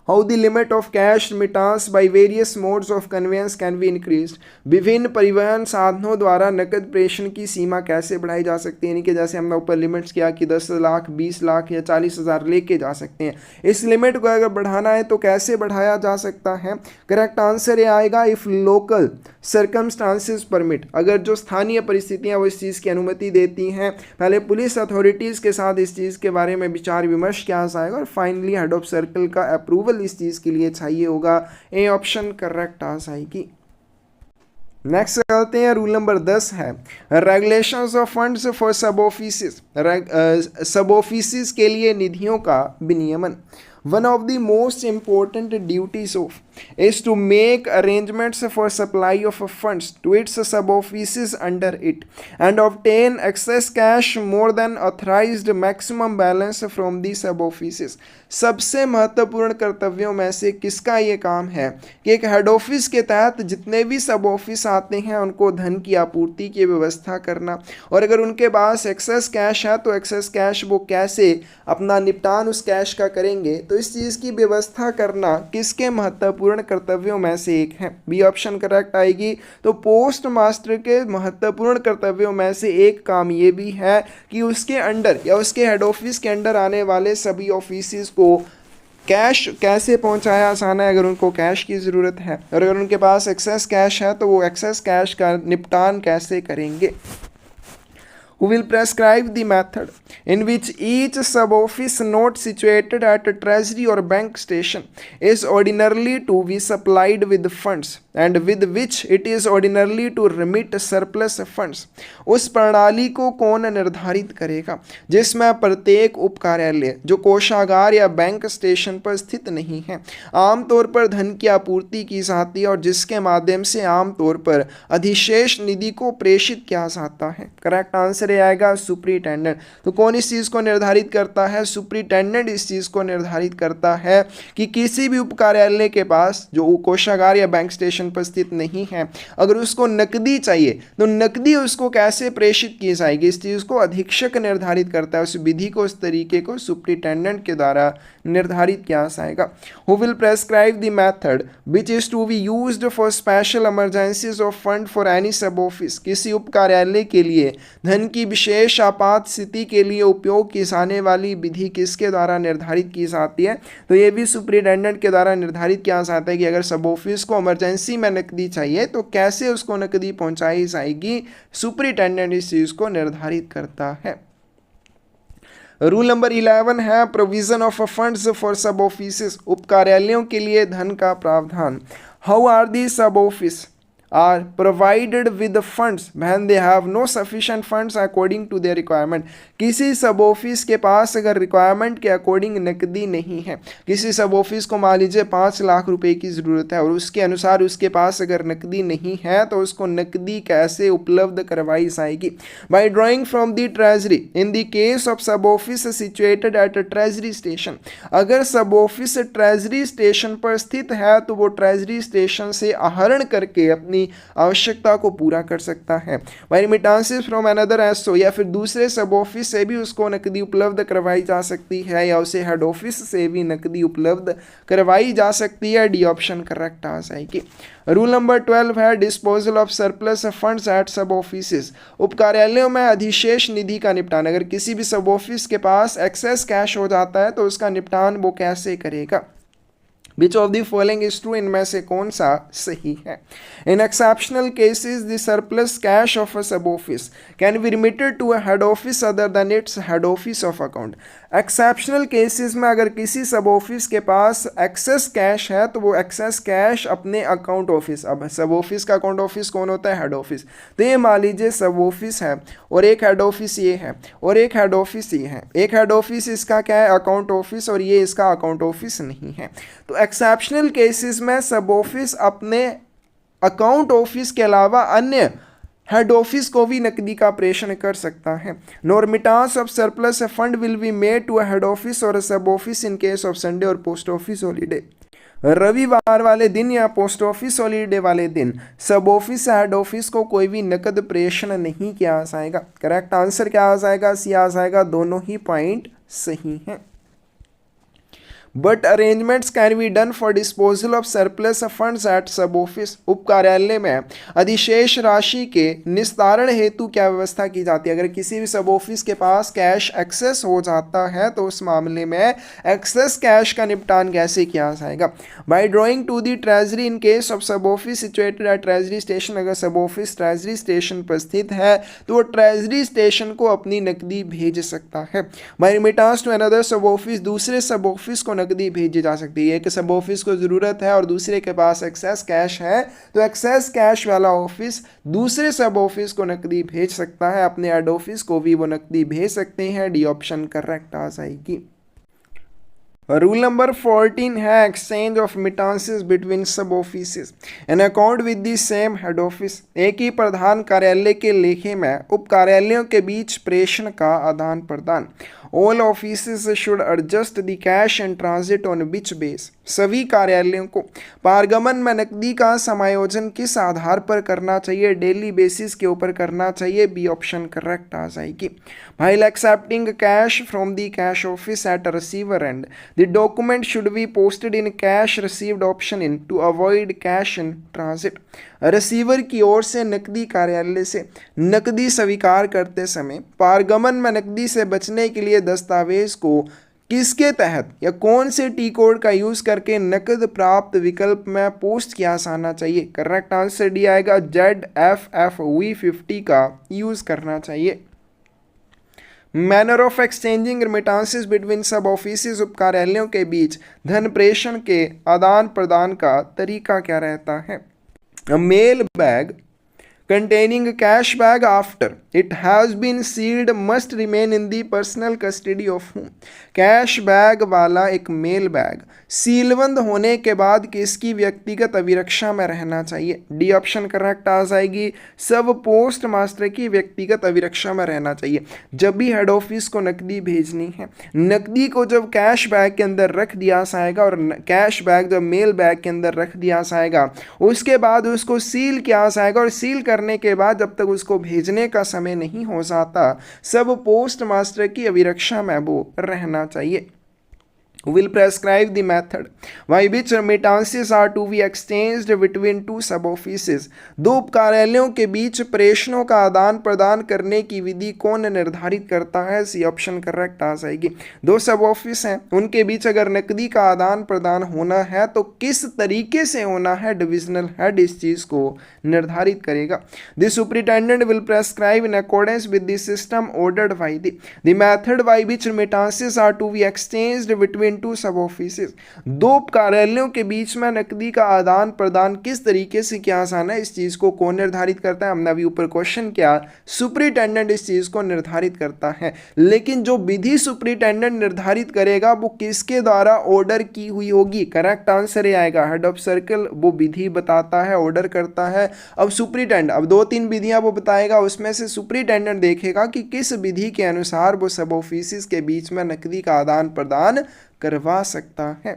How the limit of cash remittance by various modes of conveyance can be increase. विभिन्न परिवहन साधनों द्वारा नकद प्रेषण की सीमा कैसे बढ़ाई जा सकती है? यानी कि जैसे हमने ऊपर लिमिट्स किया कि 10 लाख, 20 लाख या 40,000 लेके जा सकते हैं। इस लिमिट को अगर बढ़ाना है तो कैसे बढ़ाया जा सकता है? करेक्ट आंसर ये आएगा इफ लोकल सर्कमस्टांसेस परमिट। अगर जो स्थानीय परिस्थितियां वो इस चीज़ की अनुमति देती हैं, पहले पुलिस अथॉरिटीज़ के साथ इस चीज़ के बारे में विचार विमर्श किया जाएगा, और फाइनली हेड ऑफ सर्कल का अप्रूवल इस चीज़ के लिए चाहिए होगा। ए ऑप्शन करेक्ट आ जाएगी। नेक्स्ट चलते हैं, रूल नंबर 10 है रेगुलेशंस ऑफ फंड्स फॉर सब ऑफिसेस। सब ऑफिसेस के लिए निधियों का विनियमन। One of the most important duties of is to make arrangements for supply of funds to its sub-offices under it and obtain excess cash more than authorized maximum balance from the sub-offices। सबसे महत्वपूर्ण कर्तव्यों में से किसका ये काम है कि एक हेड ऑफिस के तहत जितने भी सब ऑफिस आते हैं उनको धन की आपूर्ति की व्यवस्था करना, और अगर उनके पास एक्सेस कैश है तो एक्सेस कैश वो कैसे अपना निपटान उस कैश का करेंगे, तो इस चीज़ की व्यवस्था करना किसके महत्वपूर्ण कर्तव्यों में से एक है? बी ऑप्शन करेक्ट आएगी। तो पोस्ट मास्टर के महत्वपूर्ण कर्तव्यों में से एक काम ये भी है कि उसके अंडर या उसके हेड ऑफिस के अंडर आने वाले सभी ऑफिस को कैश कैसे पहुंचाया जाना है, अगर उनको कैश की ज़रूरत है, और अगर उनके पास एक्सेस कैश है तो वो एक्सेस कैश का निपटान कैसे करेंगे। Who will prescribe the method in which each sub-office not situated at a treasury or bank station is ordinarily to be supplied with funds and with which it is ordinarily to remit surplus funds। उस प्रणाली को कौन निर्धारित करेगा जिसमें प्रत्येक उप कार्यालय जो कोषागार या बैंक स्टेशन पर स्थित नहीं है आमतौर पर धन की आपूर्ति की जाती है, और जिसके माध्यम से आमतौर पर अधिशेष निधि को प्रेषित किया जाता है। करेक्ट आंसर आएगा सुप्रिटेंडेंट। तो कौन इस चीज को निर्धारित करता है? सुप्रिटेंडेंट इस चीज को निर्धारित करता है कि किसी भी उप कार्यालय के पास जो कोषागार या बैंक स्टेशन पर स्थित नहीं है, अगर उसको नकदी चाहिए तो नकदी उसको कैसे प्रेषित की जाएगी, इस चीज को अधीक्षक निर्धारित करता है। उस विधि को, उस तरीके को सुप्रिटेंडेंट के द्वारा निर्धारित किया जाएगा। Who will prescribe the method which is to be used for special emergencies of fund for any sub office. किसी उप कार्यालय के लिए धन की विशेष आपात स्थिति के लिए उपयोग की जाने वाली विधि किसके द्वारा निर्धारित की जाती है? तो ये भी सुप्रिटेंडेंट के द्वारा निर्धारित किया जाता है कि अगर सब ऑफिस को इमरजेंसी में नकदी चाहिए तो कैसे उसको नकदी पहुंचाई जाएगी। सुप्रिटेंडेंट इस चीज को निर्धारित करता है। रूल नंबर 11 है प्रोविजन ऑफ फंड्स फॉर सब ऑफिसेस। उप कार्यालयों के लिए धन का प्रावधान। How are the sub office are provided with the funds when they have no sufficient funds according to their requirement। किसी सब ऑफिस के पास अगर रिक्वायरमेंट के अकॉर्डिंग नकदी नहीं है, किसी सब ऑफिस को मान लीजिए 5 लाख रुपए की ज़रूरत है और उसके अनुसार उसके पास अगर नकदी नहीं है तो उसको नकदी कैसे उपलब्ध करवाई जाएगी? By drawing from the treasury in the case of sub office situated at a treasury station. अगर सब ऑफिस ट्रेजरी स्टेशन पर स्थित है तो वो ट्रेजरी स्टेशन से आहरण करके अपनी अपनी आवश्यकता को पूरा कर सकता है। भाई रिमिटांसेस फ्रॉम अनदर एसओ या फिर दूसरे सब ऑफिस से भी उसको नकदी उपलब्ध करवाई जा सकती है या उसे हेड ऑफिस से भी नकदी उपलब्ध करवाई जा सकती है। डी ऑप्शन करेक्ट आ जाएगी। रूल नंबर 12 है disposal of surplus funds at sub offices. उप कार्यालयों में अधिशेष निधि का निपटान। अगर किसी भी सब ऑफिस के पास एक्सेस कैश हो जाता है तो उसका निपटान वो कैसे करेगा। Which of the following is true? इनमें से कौन सा सही है। In exceptional cases, the surplus cash of a sub office can be remitted to a head office other than its head office of account. Exceptional cases में अगर किसी सब ऑफिस के पास एक्सेस कैश है तो वो एक्सेस कैश अपने account office, अब सब ऑफिस का अकाउंट ऑफिस कौन होता है, हेड ऑफिस। तो ये मान लीजिए सब ऑफिस है और एक हेड ऑफिस ये है और एक हेड ऑफिस ये है। एक हेड ऑफिस इसका क्या है, अकाउंट ऑफिस, और ये इसका अकाउंट ऑफिस नहीं है। तो एक्सेप्शनल केसेस में सब ऑफिस अपने अकाउंट ऑफिस के अलावा अन्य हेड ऑफिस को भी नकदी का प्रेषण कर सकता है। नॉर्मिटांस of surplus fund will be made to a head office or sub office in case of Sunday or post office holiday. रविवार वाले दिन या पोस्ट ऑफिस हॉलीडे वाले दिन सब ऑफिस या हेड ऑफिस को कोई भी नकद प्रेषण नहीं किया जाएगा। करेक्ट आंसर क्या आ जाएगा, सी आ जाएगा। दोनों ही पॉइंट सही हैं। But arrangements can be done for disposal of surplus funds at sub office. उप कार्यालय में अधिशेष राशि के निस्तारण हेतु क्या व्यवस्था की जाती है। अगर किसी भी सब ऑफिस के पास कैश एक्सेस हो जाता है तो उस मामले में एक्सेस कैश का निपटान कैसे किया जाएगा। By drawing to the treasury in case of sub office situated at treasury station. अगर सब ऑफिस ट्रेजरी स्टेशन पर स्थित है तो वो ट्रेजरी स्टेशन को अपनी नकदी भेज सकता है। बाय रिमिटांस टू अनदर सब ऑफिस, दूसरे सब ऑफिस को नकदी भेजी जा सकती है। एक सब ऑफिस को जरूरत है और दूसरे के पास एक्सेस कैश है तो एक्सेस कैश वाला ऑफिस दूसरे सब ऑफिस को नकदी भेज सकता है। अपने हेड ऑफिस को भी वो नकदी भेज सकते हैं। डी ऑप्शन करेक्ट आ जाएगी। रूल नंबर 14 है एक्सचेंज ऑफ मिटांसेस बिटवीन सब offices an account with the same head office. एक ही प्रधान कार्यालय के लेखे में उप कार्यालयों के बीच प्रेषण का आदान प्रदान। All offices should adjust the cash and transit on which base. सभी कार्यालयों को पारगमन में नकदी का समायोजन किस आधार पर करना चाहिए, डेली बेसिस के ऊपर करना चाहिए। बी ऑप्शन करेक्ट आ जाएगी। While accepting cash from the cash office at receiver and the document should be posted in cash received option in to avoid cash in transit. Receiver की ओर से नकदी कार्यालय से नकदी स्वीकार करते समय पारगमन में नकदी से बचने के लिए दस्तावेज को किसके तहत या कौन से टी कोड का यूज करके नकद प्राप्त विकल्प में पोस्ट किया जाना चाहिए। करेक्ट आंसर डी आएगा। ZFFV50 का यूज करना चाहिए। मैनर ऑफ एक्सचेंजिंग रिमिटांसेस बिटवीन सब ऑफिसेज, उप कार्यालयों के बीच धन प्रेषण के आदान प्रदान का तरीका क्या रहता है। Mail bag containing a cash bag after it has been sealed must remain in the personal custody of whom। Cash bag वाला एक मेल बैग सीलबंद होने के बाद किसकी व्यक्तिगत अभिरक्षा में रहना चाहिए। डी ऑप्शन करेक्ट आ जाएगी। सब पोस्ट मास्टर की व्यक्तिगत अभिरक्षा में रहना चाहिए। जब भी हेड ऑफिस को नकदी भेजनी है, नकदी को जब कैश बैग के अंदर रख दिया जाएगा और कैश बैग जब मेल बैग के अंदर रख दिया जाएगा उसके बाद उसको सील किया जाएगा और सील करने के बाद जब तक उसको भेजने का समय नहीं हो जाता सब पोस्ट मास्टर की अभिरक्षा में वो रहना चाहिए। will prescribe the method by which remittances are to be exchanged between two sub offices। दो उप कार्यालयों के बीच प्रेषणों का आदान प्रदान करने की विधि कौन निर्धारित करता है। सी ऑप्शन करेक्ट आ जाएगी। दो सब ऑफिस हैं, उनके बीच अगर नकदी का आदान प्रदान होना है तो किस तरीके से होना है, डिविजनल हेड इस चीज को निर्धारित करेगा। The superintendent will prescribe in accordance with the system ordered by the method by which remittances are to be exchanged between two sub offices. दो कार्यालयों के बीच में नकदी का आदान प्रदान किस तरीके से किया जाना है इस चीज को कौन निर्धारित करता है। हमने अभी ऊपर क्वेश्चन किया, सुपरिटेंडेंट इस चीज को निर्धारित करता है। लेकिन जो विधि सुपरिटेंडेंट निर्धारित करेगा वो किसके द्वारा ऑर्डर की हुई होगी। करेक्ट आंसर ये आएगा। हेड ऑफ सर्कल वो विधि बताता है, ऑर्डर करता है। अब सुपरिटेंडेंट अब 2-3 विधियां वो बताएगा, उसमें से सुपरिटेंडेंट देखेगा कि किस विधि के अनुसार वो सब ऑफिस के बीच में नकदी का आदान प्रदान करवा सकता है।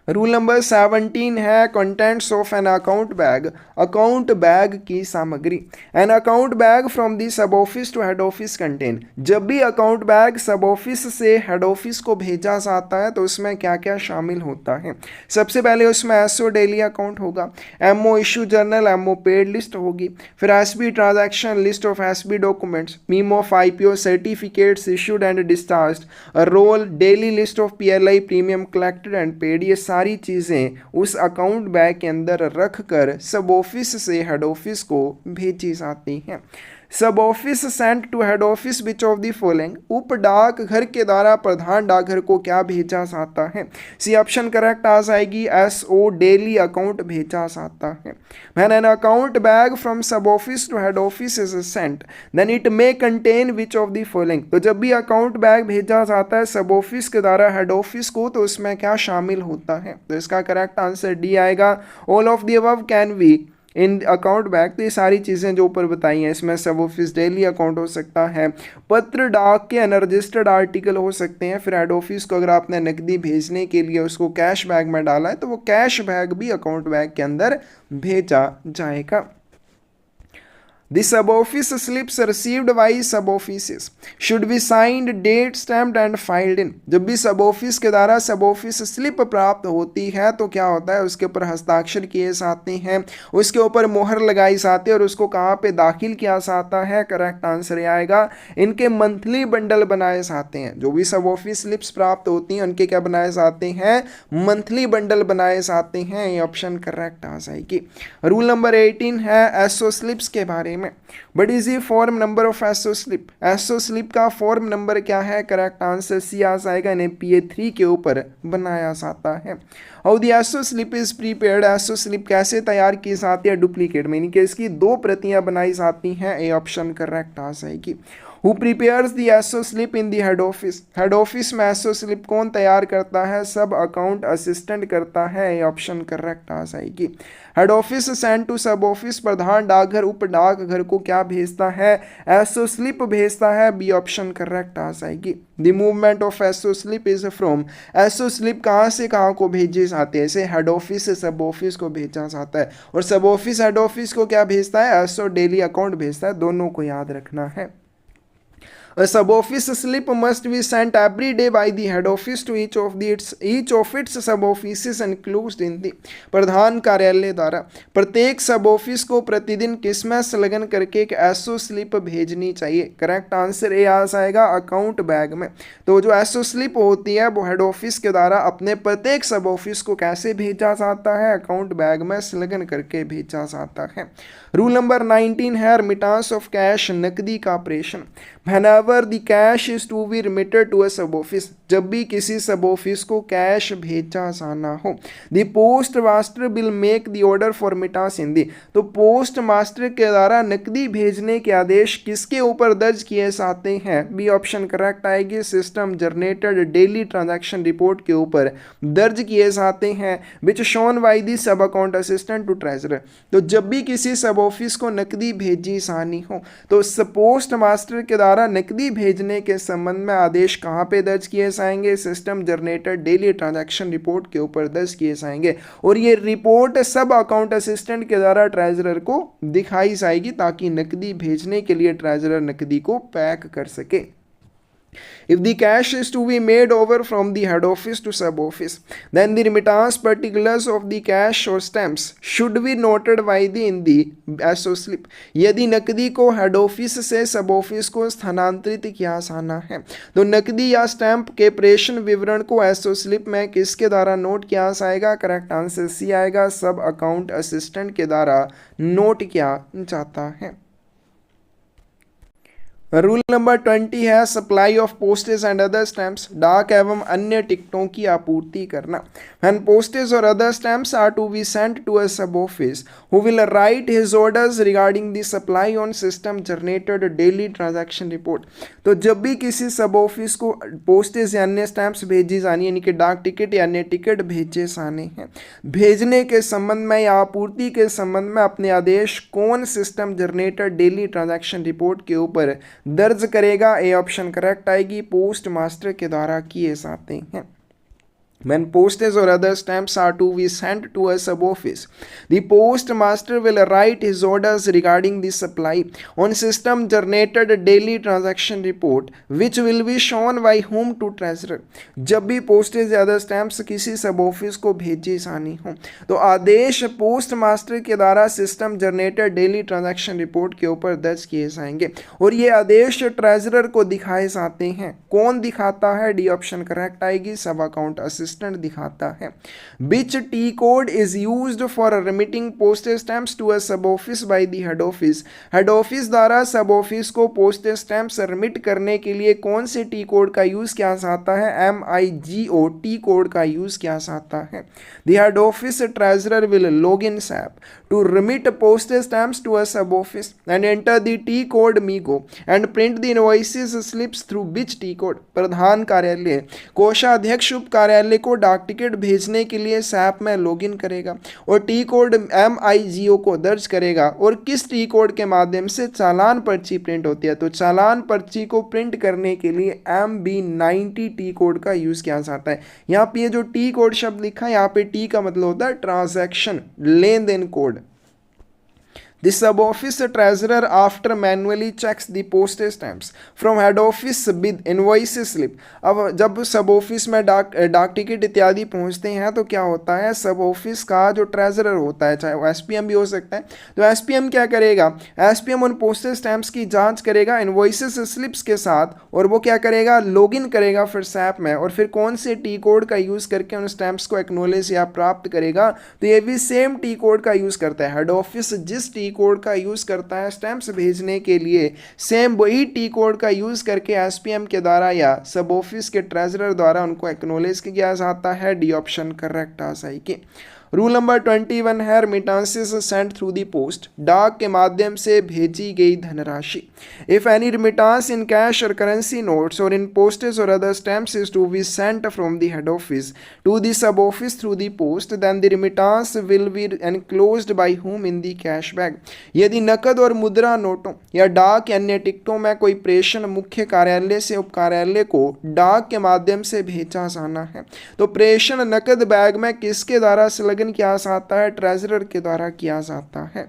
रूल नंबर 17 है contents of an account bag, account bag की सामग्री। An account bag from the sub office to head office contain, जब भी अकाउंट बैग सब ऑफिस से हेड ऑफिस को भेजा जाता है तो उसमें क्या क्या शामिल होता है। सबसे पहले उसमें एसओ डेली अकाउंट होगा, MO issue journal, MO paid list होगी, फिर SB transaction list of SB documents, memo of IPO certificates issued and discharged, roll daily list of PLI premium collected and paid. ये सारी चीज़ें उस account bag के अंदर रख कर सब ऑफिस से हेड ऑफिस को भेजी जाती हैं। Sub office sent to head office which of the following, उप डाक घर के द्वारा प्रधान डाकघर को क्या भेजा जाता है। सी ऑप्शन करेक्ट आ जाएगी, एसओ डेली अकाउंट भेजा जाता है। When an account bag from sub office to head office is sent then it may contain which of the following, तो जब भी अकाउंट बैग भेजा जाता है सब ऑफिस के द्वारा हेड ऑफिस को तो उसमें क्या शामिल होता है। तो इसका करेक्ट आंसर डी आएगा, all of the above can be in account bag. तो ये सारी चीज़ें जो ऊपर बताई हैं इसमें सब ऑफिस डेली अकाउंट हो सकता है, पत्र डाक के अनरजिस्टर्ड आर्टिकल हो सकते हैं, फिर हेड ऑफिस को अगर आपने नकदी भेजने के लिए उसको कैश बैग में डाला है तो वो कैश बैग भी अकाउंट बैग के अंदर भेजा जाएगा। The sub-office slips received by sub-offices should be signed, date stamped and filed in। जब भी सब ऑफिस के द्वारा सब ऑफिस स्लिप प्राप्त होती है तो क्या होता है, उसके ऊपर हस्ताक्षर किए जाते हैं, उसके ऊपर मोहर लगाई जाती है और उसको कहाँ पे दाखिल किया जाता है। करेक्ट आंसर आएगा, इनके मंथली बंडल बनाए जाते हैं। जो भी सब ऑफिस स्लिप्स प्राप्त होती हैं उनके क्या बनाए जाते हैं, मंथली बंडल बनाए जाते हैं। ये ऑप्शन करेक्ट आ जाएगी। रूल नंबर 18 है एसओ स्लिप्स के बारे में। बट इज ये form number of SO slip, SO slip का फॉर्म नंबर क्या है। करेक्ट आंसर सी आ जाएगा, इन्हें PA3 के ऊपर बनाया जाता है। और the SO slip is prepared, SO slip कैसे तैयार की जाती है, डुप्लीकेट में, यानी कि इसकी 2 प्रतियां बनाई जाती हैं। ए ऑप्शन करेक्ट आ जाएगी। Who prepares the SO slip in the head office, head office में SO स्लिप कौन तैयार करता है, सब अकाउंट असिस्टेंट करता है। ये ऑप्शन करेक्ट आ जाएगी। हेड ऑफिस सेंड टू सब ऑफिस, प्रधान डाकघर उप डाकघर को क्या भेजता है, SO स्लिप भेजता है। बी ऑप्शन करेक्ट आ जाएगी। The movement of SO slip is from, SO slip कहाँ से कहाँ को भेजे जाते हैं, इसे हेड ऑफिस से सब ऑफिस को भेजा जाता है और सब ऑफिस हेड ऑफिस को क्या भेजता है, SO डेली अकाउंट भेजता है। दोनों को याद रखना है। A sub-office slip must be sent every day by the head office to each of its sub-offices enclosed in the, प्रधान कार्यालय द्वारा प्रत्येक सब ऑफिस को प्रतिदिन किसमें संलग्न करके एक एसओ स्लिप भेजनी चाहिए। करेक्ट आंसर ए आ जाएगा, अकाउंट बैग में। तो जो एसओ स्लिप होती है वो हेड ऑफिस के द्वारा अपने प्रत्येक सब ऑफिस को कैसे भेजा जाता है, अकाउंट बैग में संलग्न करके भेजा जाता है। रूल नंबर 19 है रिमिटेंस ऑफ कैश, नकदी का प्रेषण। Whenever the cash is to be remitted to a sub office, जब भी किसी सब ऑफिस को कैश भेजा जाना हो, the post master will make the order for remittance in the, तो पोस्ट मास्टर के द्वारा नकदी भेजने के आदेश किसके ऊपर दर्ज किए जाते हैं। बी ऑप्शन करेक्ट आएगी, system generated daily transaction report के ऊपर दर्ज किए जाते हैं, विच शोन बाय दी सब अकाउंट असिस्टेंट टू ट्रेजरर। तो जब भी किसी सब ऑफिस को नकदी भेजी जानी हो तो पोस्ट मास्टर के द्वारा नकदी भेजने के संबंध में आदेश कहाँ पे दर्ज किए जाएंगे, system generated daily transaction report के ऊपर दर्ज किए जाएंगे और ये रिपोर्ट सब अकाउंट असिस्टेंट के द्वारा ट्रेजरर को दिखाई जाएगी ताकि नकदी भेजने के लिए ट्रेजरर नकदी को पैक कर सके। If the cash is to be made over from the head office to sub office, then the remittance particulars of the cash or stamps should be noted by the in the SO slip। यदि नकदी को head office से सब office को स्थानांतरित किया जाना है तो नकदी या स्टैंप के प्रेषण विवरण को SO स्लिप में किसके द्वारा नोट किया जाएगा। करेक्ट आंसर सी आएगा, सब अकाउंट असिस्टेंट के द्वारा नोट किया जाता है। रूल नंबर 20 है supply of postage and other stamps, डाक एवं अन्य टिकटों की आपूर्ति करना। When postage or other stamps are to be sent to a sub office who will write his orders regarding the supply on system generated daily transaction report. तो जब भी किसी सब ऑफिस को पोस्टेज या अन्य स्टैम्प्स भेजी जानी यानी कि डाक टिकट या अन्य टिकट भेजे जाने हैं, भेजने के संबंध में या आपूर्ति के संबंध में अपने आदेश कौन system generated daily transaction report के ऊपर दर्ज करेगा। ए ऑप्शन करेक्ट आएगी, पोस्ट मास्टर के द्वारा किए जाते हैं। When postage or other stamps are to be sent to a sub-office, the postmaster will write his orders regarding the supply on system-generated daily transaction report, which will be shown by whom to treasurer. जब भी postage या other stamps किसी सब office को भेजी जानी हो तो आदेश पोस्ट मास्टर के द्वारा system generated daily transaction report के ऊपर दर्ज किए जाएंगे और ये आदेश ट्रेजरर को दिखाए जाते हैं। कौन दिखाता है? डी ऑप्शन करेक्ट आएगी, सब अकाउंट असिस्टेंट दिखाता है। Which T code is used for remitting postage stamps to a sub office by the head office. Head office द्वारा सब ऑफिस को पोस्टेज स्टैम्प्स रिमिट करने के लिए कौन से टी कोड का यूज किया जाता है? MIGO टी कोड का यूज किया जाता है। The head office treasurer will log in SAP to remit postage stamps to a sub office and enter the T code MIGO and print the invoices slips through which T code। प्रधान कार्यालय कोषाध्यक्ष उप कार्यालय को डाक ticket भेजने के लिए SAP में लॉगिन करेगा और टी कोड MIGO को दर्ज करेगा और किस टी कोड के माध्यम से चालान पर्ची प्रिंट होती है? तो चालान पर्ची को प्रिंट करने के लिए MB90 टी कोड का यूज किया जाता है। यहाँ पे ये जो टी कोड शब्द लिखा है, यहाँ पे टी का मतलब होता है ट्रांजैक्शन, लेन देन code. The sub-office treasurer after manually checks the postage stamps from head office with invoice slip। अब जब सब ऑफिस में डाक टिकट इत्यादि पहुंचते हैं तो क्या होता है? सब ऑफिस का जो ट्रेजरर होता है, चाहे वो SPM भी हो सकता है, तो SPM क्या करेगा? SPM उन पोस्टेज स्टैम्प्स की जांच करेगा इनवॉइसेस स्लिप्स के साथ और वो क्या करेगा? लॉगिन करेगा फिर SAP में और फिर कौन से टी कोड का यूज़ करके उन स्टैम्प्स को एक्नॉलेज या प्राप्त करेगा? तो ये भी सेम टी कोड का यूज़ करता है। हेड ऑफिस जिस टी कोड का यूज करता है स्टैम्प्स भेजने के लिए, सेम वही टी कोड का यूज करके SPM के द्वारा या सब ऑफिस के ट्रेजरर द्वारा उनको एक्नॉलेज किया जाता है। डी ऑप्शन करेक्ट आ जाएगी। रूल नंबर 21 है remittances sent through the post. डाक के माध्यम से भेजी गई धनराशि। If any remittance in cash or currency notes or in postage or other stamps is to be sent from the head office to the sub office through the post, then the remittance will be enclosed by whom in the cash bag. यदि नकद और मुद्रा नोटों या डाक या अन्य टिकटों में कोई प्रेषण मुख्य कार्यालय से उप कार्यालय को डाक के माध्यम से भेजा जाना है तो प्रेषण नकद बैग में किसके द्वारा संलग्न किया जाता है? ट्रेजरर के द्वारा किया जाता है।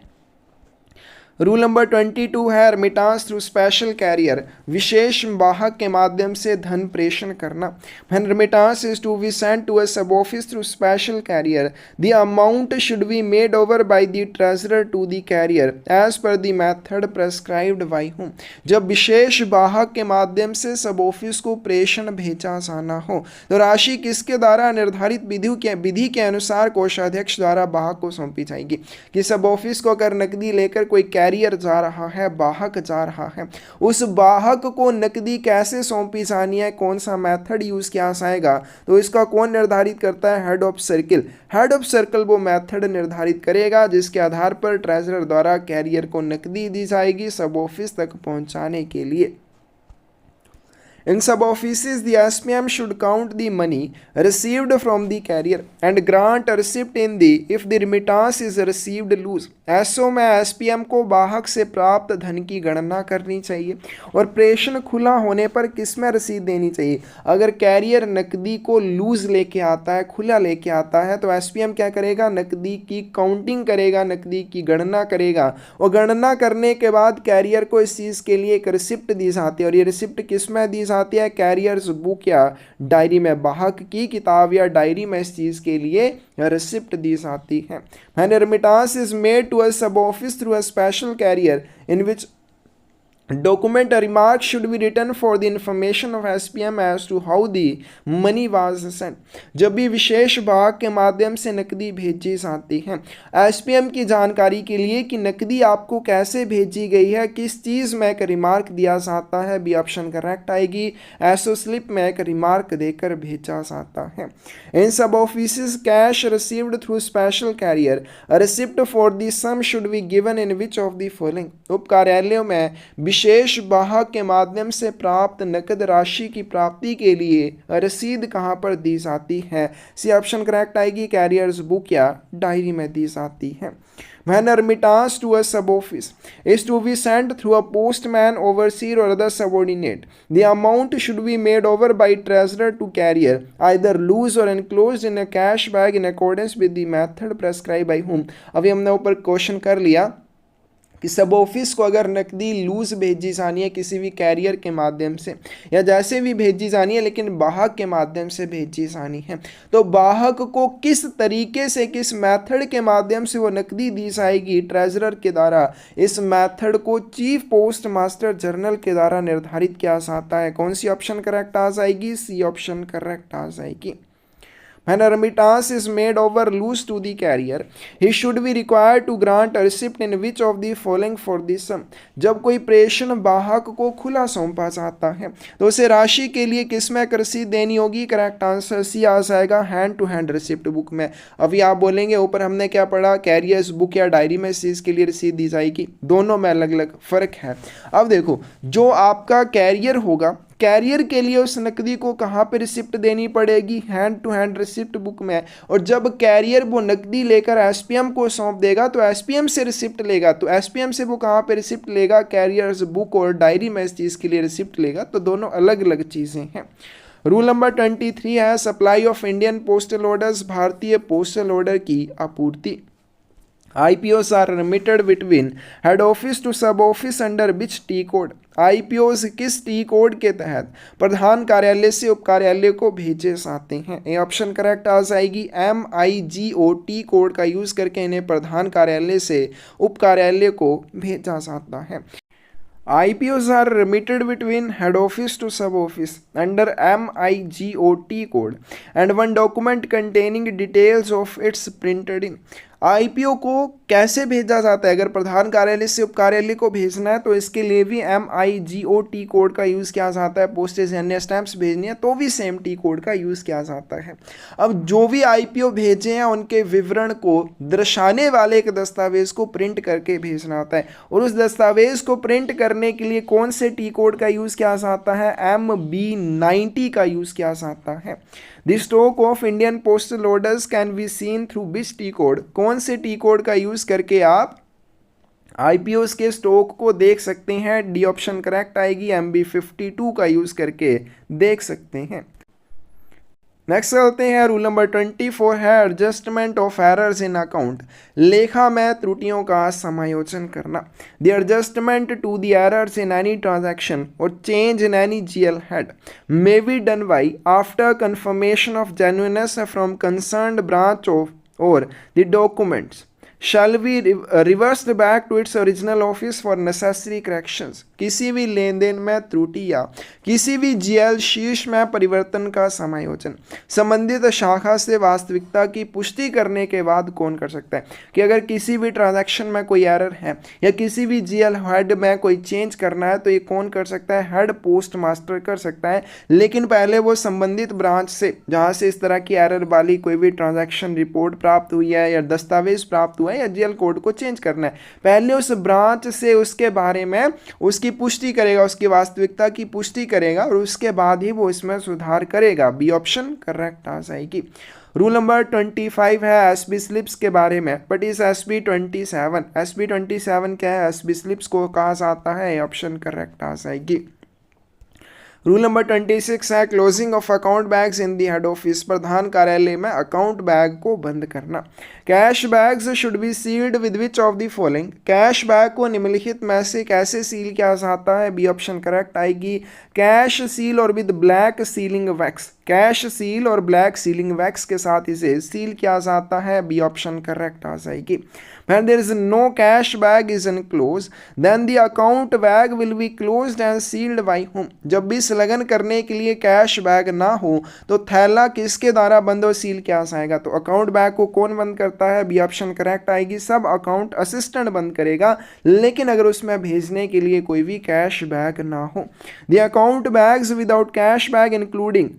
रूल नंबर 22 है रिमिटांस थ्रू स्पेशल कैरियर। विशेष वाहक के माध्यम से धन प्रेषण करना। When remittance is to be sent to a sub office through special carrier, the amount should be made over by the treasurer to the carrier as per the method prescribed by whom. जब विशेष वाहक के माध्यम से सब office को प्रेषण भेजा जाना हो तो राशि किसके द्वारा? निर्धारित विधि के अनुसार कोषाध्यक्ष द्वारा वाहक को सौंपी जाएगी। कि सब ऑफिस को अगर नकदी लेकर कोई कैरियर जा रहा है, वाहक जा रहा है, उस वाहक को नकदी कैसे सौंपी जानी है, कौन सा मेथड यूज किया जाएगा, तो इसका कौन निर्धारित करता है? Head of circle. Head of circle वो मेथड निर्धारित करेगा जिसके आधार पर ट्रेजरर द्वारा कैरियर को नकदी दी जाएगी सब ऑफिस तक पहुंचाने के लिए। In sub offices, the SPM should count the money received from the carrier and grant a receipt in the if the remittance is received loose। SO में SPM को वाहक से प्राप्त धन की गणना करनी चाहिए और प्रेषण खुला होने पर किस में रसीद देनी चाहिए। अगर कैरियर नकदी को लूज लेके आता है, खुला लेके आता है, तो SPM क्या करेगा? नकदी की काउंटिंग करेगा, नकदी की गणना करेगा और गणना करने के बाद कैरियर को इस चीज़ के लिए एक रिसिप्ट दी जाती है और ये रिसिप्ट किस में दी जाती है? कैरियर्स बुक या डायरी में, वाहक की किताब या डायरी में इस चीज के लिए रिसिप्ट दी जाती है। When remittance is made to a sub office through a special carrier in which document a remark should be written for the information of SPM as to how the money was sent। जब भी विशेष वाहक के माध्यम से नकदी भेजी जाती है SPM की जानकारी के लिए कि नकदी आपको कैसे भेजी गई है, किस चीज़ में एक रिमार्क दिया जाता है। बी ऑप्शन करेक्ट आएगी। एसओ स्लिप में एक रिमार्क देकर भेजा जाता है। In sub office cash received through special carrier receipt for the sum should be given in which of the following. उप कार्यालयों में विशेष वाहक के माध्यम से प्राप्त नकद राशि की प्राप्ति के लिए रसीद कहाँ पर दी जाती है? सी ऑप्शन करेक्ट आएगी, कैरियर्स बुक या डायरी में दी जाती है। When a remittance to a sub-office is to be sent through a postman, overseer or other subordinate, the amount should be made over by treasurer to carrier, either loose or enclosed in a cash bag in accordance with the method prescribed by whom। अभी हमने ऊपर question कर लिया कि सब office को अगर नकदी लूज भेजी जानी है किसी भी कैरियर के माध्यम से या जैसे भी भेजी जानी है, लेकिन वाहक के माध्यम से भेजी जानी है, तो वाहक को किस तरीके से, किस मेथड के माध्यम से वो नकदी दी जाएगी ट्रेजरर के द्वारा, इस मेथड को चीफ पोस्ट मास्टर जनरल के द्वारा निर्धारित किया जाता है। कौन सी ऑप्शन करेक्ट आ जाएगी? सी ऑप्शन करेक्ट आ जाएगी। When a remittance is made over loose to the carrier, he should be required to grant a receipt in which of the following for the sum। जब कोई प्रेषण वाहक को खुला सौंपा जाता है तो उसे राशि के लिए किसमें एक रसीद देनी होगी? करेक्ट आंसर सी आ जाएगा, hand to hand receipt book में। अभी आप बोलेंगे ऊपर हमने क्या पढ़ा, कैरियर्स बुक या डायरी में इस चीज़ के लिए रसीद दी जाएगी, दोनों में अलग अलग फ़र्क है। अब देखो, जो आपका कैरियर होगा, कैरियर के लिए उस नकदी को कहाँ पे रिसिप्ट देनी पड़ेगी? Hand to hand receipt book में। और जब कैरियर वो नकदी लेकर एसपीएम को सौंप देगा तो एसपीएम से रिसिप्ट लेगा, तो एसपीएम से वो कहाँ पे रिसिप्ट लेगा? कैरियर्स बुक और डायरी में इस चीज़ के लिए रिसिप्ट लेगा, तो दोनों अलग अलग चीज़ें हैं। रूल नंबर 23 है supply of Indian postal orders, भारतीय पोस्टल ऑर्डर की आपूर्ति। IPOs are remitted between head office to sub office under which T code? IPOs किस टी कोड के तहत प्रधान कार्यालय से उप कार्यालय को भेजे जाते हैं? ये ऑप्शन करेक्ट आ जाएगी, MIGO टी कोड का यूज करके इन्हें प्रधान कार्यालय से उप कार्यालय को भेजा जाता है। IPOs are remitted between head office to sub office under MIGO T code and one document containing details of its printed in। IPO को कैसे भेजा जाता है? अगर प्रधान कार्यालय से उप कार्यालय को भेजना है तो इसके लिए भी MIGO टी कोड का यूज़ किया जाता है। पोस्टेज अन्य स्टैंप्स भेजनी है तो भी सेम टी कोड का यूज़ किया जाता है। अब जो भी IPO भेजे हैं उनके विवरण को दर्शाने वाले एक दस्तावेज को प्रिंट करके भेजना होता है, और उस दस्तावेज को प्रिंट करने के लिए कौन से टी कोड का यूज़ किया जाता है? MB90 का यूज़ किया जाता है। The stock of Indian postal orders can be seen through which T code? कौन से टी कोड का यूज़ करके आप IPOs के स्टॉक को देख सकते हैं? डी ऑप्शन करेक्ट आएगी, MB52 का यूज़ करके देख सकते हैं। नेक्स्ट चलते हैं, रूल नंबर 24 है adjustment of errors in account, लेखा में त्रुटियों का समायोजन करना। The adjustment to the errors in any transaction or change in any GL head may be done by after confirmation of genuineness from concerned branch of or the documents shall be reversed back to its original office for necessary corrections। किसी भी लेन then में त्रुटि या किसी भी GL शीर्ष में परिवर्तन का समायोजन संबंधित शाखा से वास्तविकता की पुष्टि करने के बाद कौन कर सकता है? कि अगर किसी भी ट्रांजैक्शन में कोई एरर है या किसी भी GL हेड में कोई चेंज करना है तो ये कौन कर सकता है? हेड पोस्ट मास्टर कर सकता है, लेकिन पहले वो संबंधित ब्रांच से जहाँ से इस तरह की एरर वाली कोई भी ट्रांजैक्शन रिपोर्ट प्राप्त हुई है या दस्तावेज प्राप्त हुआ या GL कोड को चेंज करना है, पहले उस ब्रांच से उसके बारे में उसकी पुष्टि करेगा, उसकी वास्तविकता की पुष्टि करेगा और उसके बाद ही वो इसमें सुधार करेगा। बी ऑप्शन करेक्ट आ जाएगी। रूल नंबर 25 है SB स्लिप्स के बारे में, बट इस SB27 क्या है? SB स्लिप्स को कहा जाता है, ऑप्शन करेक्ट आ जाएगी। रूल नंबर 26 है closing of account bags in the head office, प्रधान कार्यालय में अकाउंट बैग को बंद करना। Cash bags should be sealed with which of the following? Cash bag को निम्नलिखित में से कैसे सील किया जाता है? बी ऑप्शन करेक्ट आएगी, cash seal or with black sealing wax. Cash seal और ब्लैक सीलिंग वैक्स के साथ इसे सील किया जाता है। बी ऑप्शन करेक्ट आ जाएगी। When there is no cash bag is enclosed, then the account bag will be closed and sealed by whom? जब भी संलग्न करने के लिए कैश बैग ना हो तो थैला किसके द्वारा बंद और सील किया जाएगा? तो अकाउंट बैग को कौन बंद करता है? बी ऑप्शन करेक्ट आएगी, सब अकाउंट असिस्टेंट बंद करेगा, लेकिन अगर उसमें भेजने के लिए कोई भी कैश बैग ना हो। The account bags without cash bag including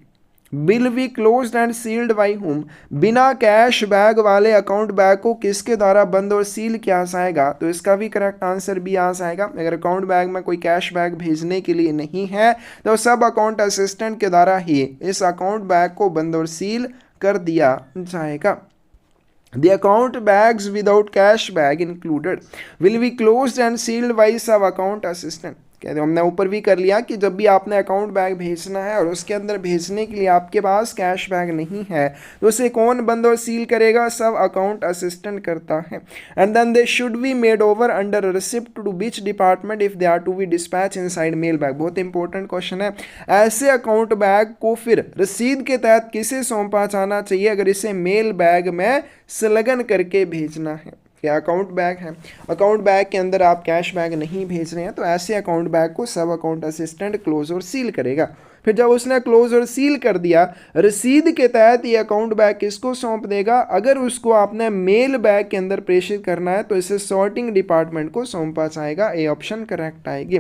will be closed and sealed by whom, बिना कैश बैग वाले अकाउंट बैग को किसके द्वारा बंद और सील किया जाएगा? तो इसका भी करेक्ट आंसर बी आ जाएगा। अगर अकाउंट बैग में कोई कैश बैग भेजने के लिए नहीं है तो सब अकाउंट असिस्टेंट के द्वारा ही इस अकाउंट बैग को बंद और सील कर दिया जाएगा। The account bags without cash bag included will be closed and sealed by sub account assistant। कहते हैं हमने ऊपर भी कर लिया कि जब भी आपने अकाउंट बैग भेजना है और उसके अंदर भेजने के लिए आपके पास कैश बैग नहीं है तो उसे कौन बंद और सील करेगा? सब अकाउंट असिस्टेंट करता है। And then they should be made over under receipt to which department if they are to be dispatch inside mail bag. बहुत इंपॉर्टेंट क्वेश्चन है। ऐसे अकाउंट बैग को फिर रसीद के तहत किसे सौंपा जाना चाहिए अगर इसे मेल बैग में संलग्न करके भेजना है? क्या अकाउंट बैग है, अकाउंट बैग के अंदर आप कैश बैग नहीं भेज रहे हैं तो ऐसे अकाउंट बैग को सब अकाउंट असिस्टेंट क्लोज और सील करेगा। फिर जब उसने क्लोज और सील कर दिया, रसीद के तहत ये अकाउंट बैग किसको सौंप देगा? अगर उसको आपने मेल बैग के अंदर प्रेषित करना है तो इसे सॉर्टिंग डिपार्टमेंट को सौंपा जाएगा। ए ऑप्शन करेक्ट आएगी।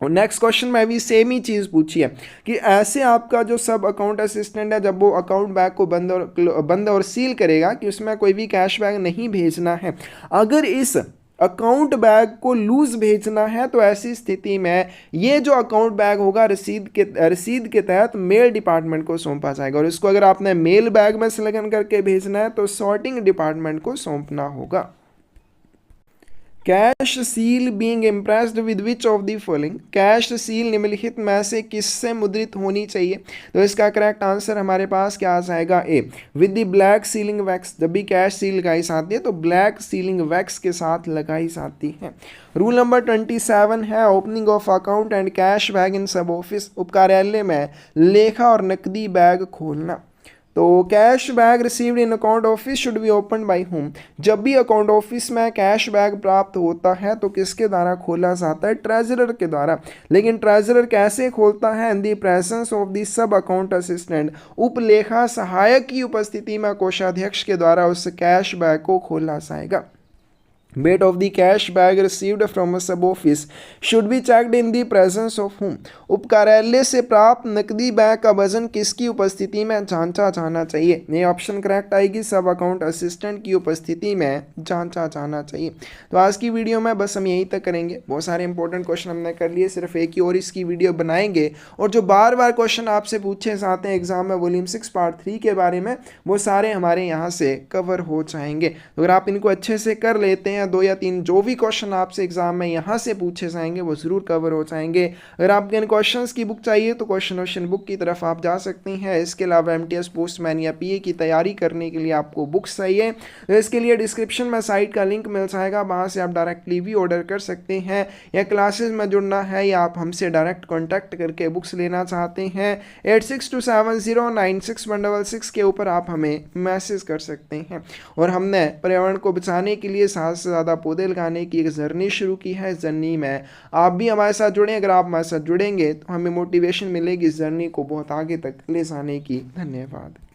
और नेक्स्ट क्वेश्चन में भी सेम ही चीज़ पूछी है कि ऐसे आपका जो सब अकाउंट असिस्टेंट है जब वो अकाउंट बैग को बंद और सील करेगा कि उसमें कोई भी कैश बैग नहीं भेजना है, अगर इस अकाउंट बैग को लूज भेजना है तो ऐसी स्थिति में ये जो अकाउंट बैग होगा रसीद के तहत मेल डिपार्टमेंट को सौंपा जाएगा। और इसको अगर आपने मेल बैग में संलग्न करके भेजना है तो सॉर्टिंग डिपार्टमेंट को सौंपना होगा। Cash seal being impressed with which of the following, cash seal निम्नलिखित में से किससे मुद्रित होनी चाहिए? तो इसका करेक्ट आंसर हमारे पास क्या आ जाएगा? A, with the black sealing wax. जब भी कैश सील लगाई जाती है तो ब्लैक सीलिंग वैक्स के साथ लगाई जाती है। रूल नंबर 27 है opening of account and cash bag in sub office, उपकार्यालय में लेखा और नकदी बैग खोलना। तो cash bag received in account office should be open by home, जब भी अकाउंट ऑफिस में कैश बैग प्राप्त होता है तो किसके द्वारा खोला जाता है? ट्रेजरर के द्वारा। लेकिन ट्रेजरर कैसे खोलता है? इन दी प्रेजेंस ऑफ दी सब अकाउंट असिस्टेंट, उपलेखा सहायक की उपस्थिति में कोषाध्यक्ष के द्वारा उस कैश बैग को खोला जाएगा। Weight of the cash bag received from a sub office should be checked in the presence of whom, उपकार्यालय से प्राप्त नकदी बैग का वजन किसकी उपस्थिति में जांचा जाना चाहिए? ये ऑप्शन करेक्ट आएगी, सब अकाउंट असिस्टेंट की उपस्थिति में जांचा जाना चाहिए। तो आज की वीडियो में बस हम यहीं तक करेंगे। बहुत सारे इंपॉर्टेंट क्वेश्चन हमने कर लिए, सिर्फ एक ही और इसकी वीडियो बनाएंगे और जो बार बार क्वेश्चन आपसे पूछे जाते हैं एग्जाम में वॉल्यूम 6 पार्ट 3 के बारे में, वो सारे हमारे यहाँ से कवर हो जाएंगे। तो अगर आप इनको अच्छे से कर लेते हैं, 2 या 3 जो भी क्वेश्चन आपसे एग्जाम में यहाँ से पूछे जाएंगे वो जरूर कवर हो जाएंगे। अगर आपको इन क्वेश्चंस की बुक चाहिए तो क्वेश्चन बुक की तरफ आप जा सकते हैं। इसके अलावा एमटीएस पोस्टमैन या पीए की तैयारी करने के लिए आपको बुक्स चाहिए तो इसके लिए डिस्क्रिप्शन में साइट का लिंक मिल जाएगा, वहाँ से आप डायरेक्टली भी ऑर्डर कर सकते हैं। या क्लासेज में जुड़ना है या आप हमसे डायरेक्ट कॉन्टैक्ट करके बुक्स लेना चाहते हैं 8627096166 के ऊपर आप हमें मैसेज कर सकते हैं। और हमने पर्यावरण को बचाने के लिए से ज़्यादा पौधे लगाने की एक जर्नी शुरू की है। इस जर्नी में आप भी हमारे साथ जुड़ें। अगर आप हमारे साथ जुड़ेंगे तो हमें मोटिवेशन मिलेगी इस जर्नी को बहुत आगे तक ले जाने की। धन्यवाद।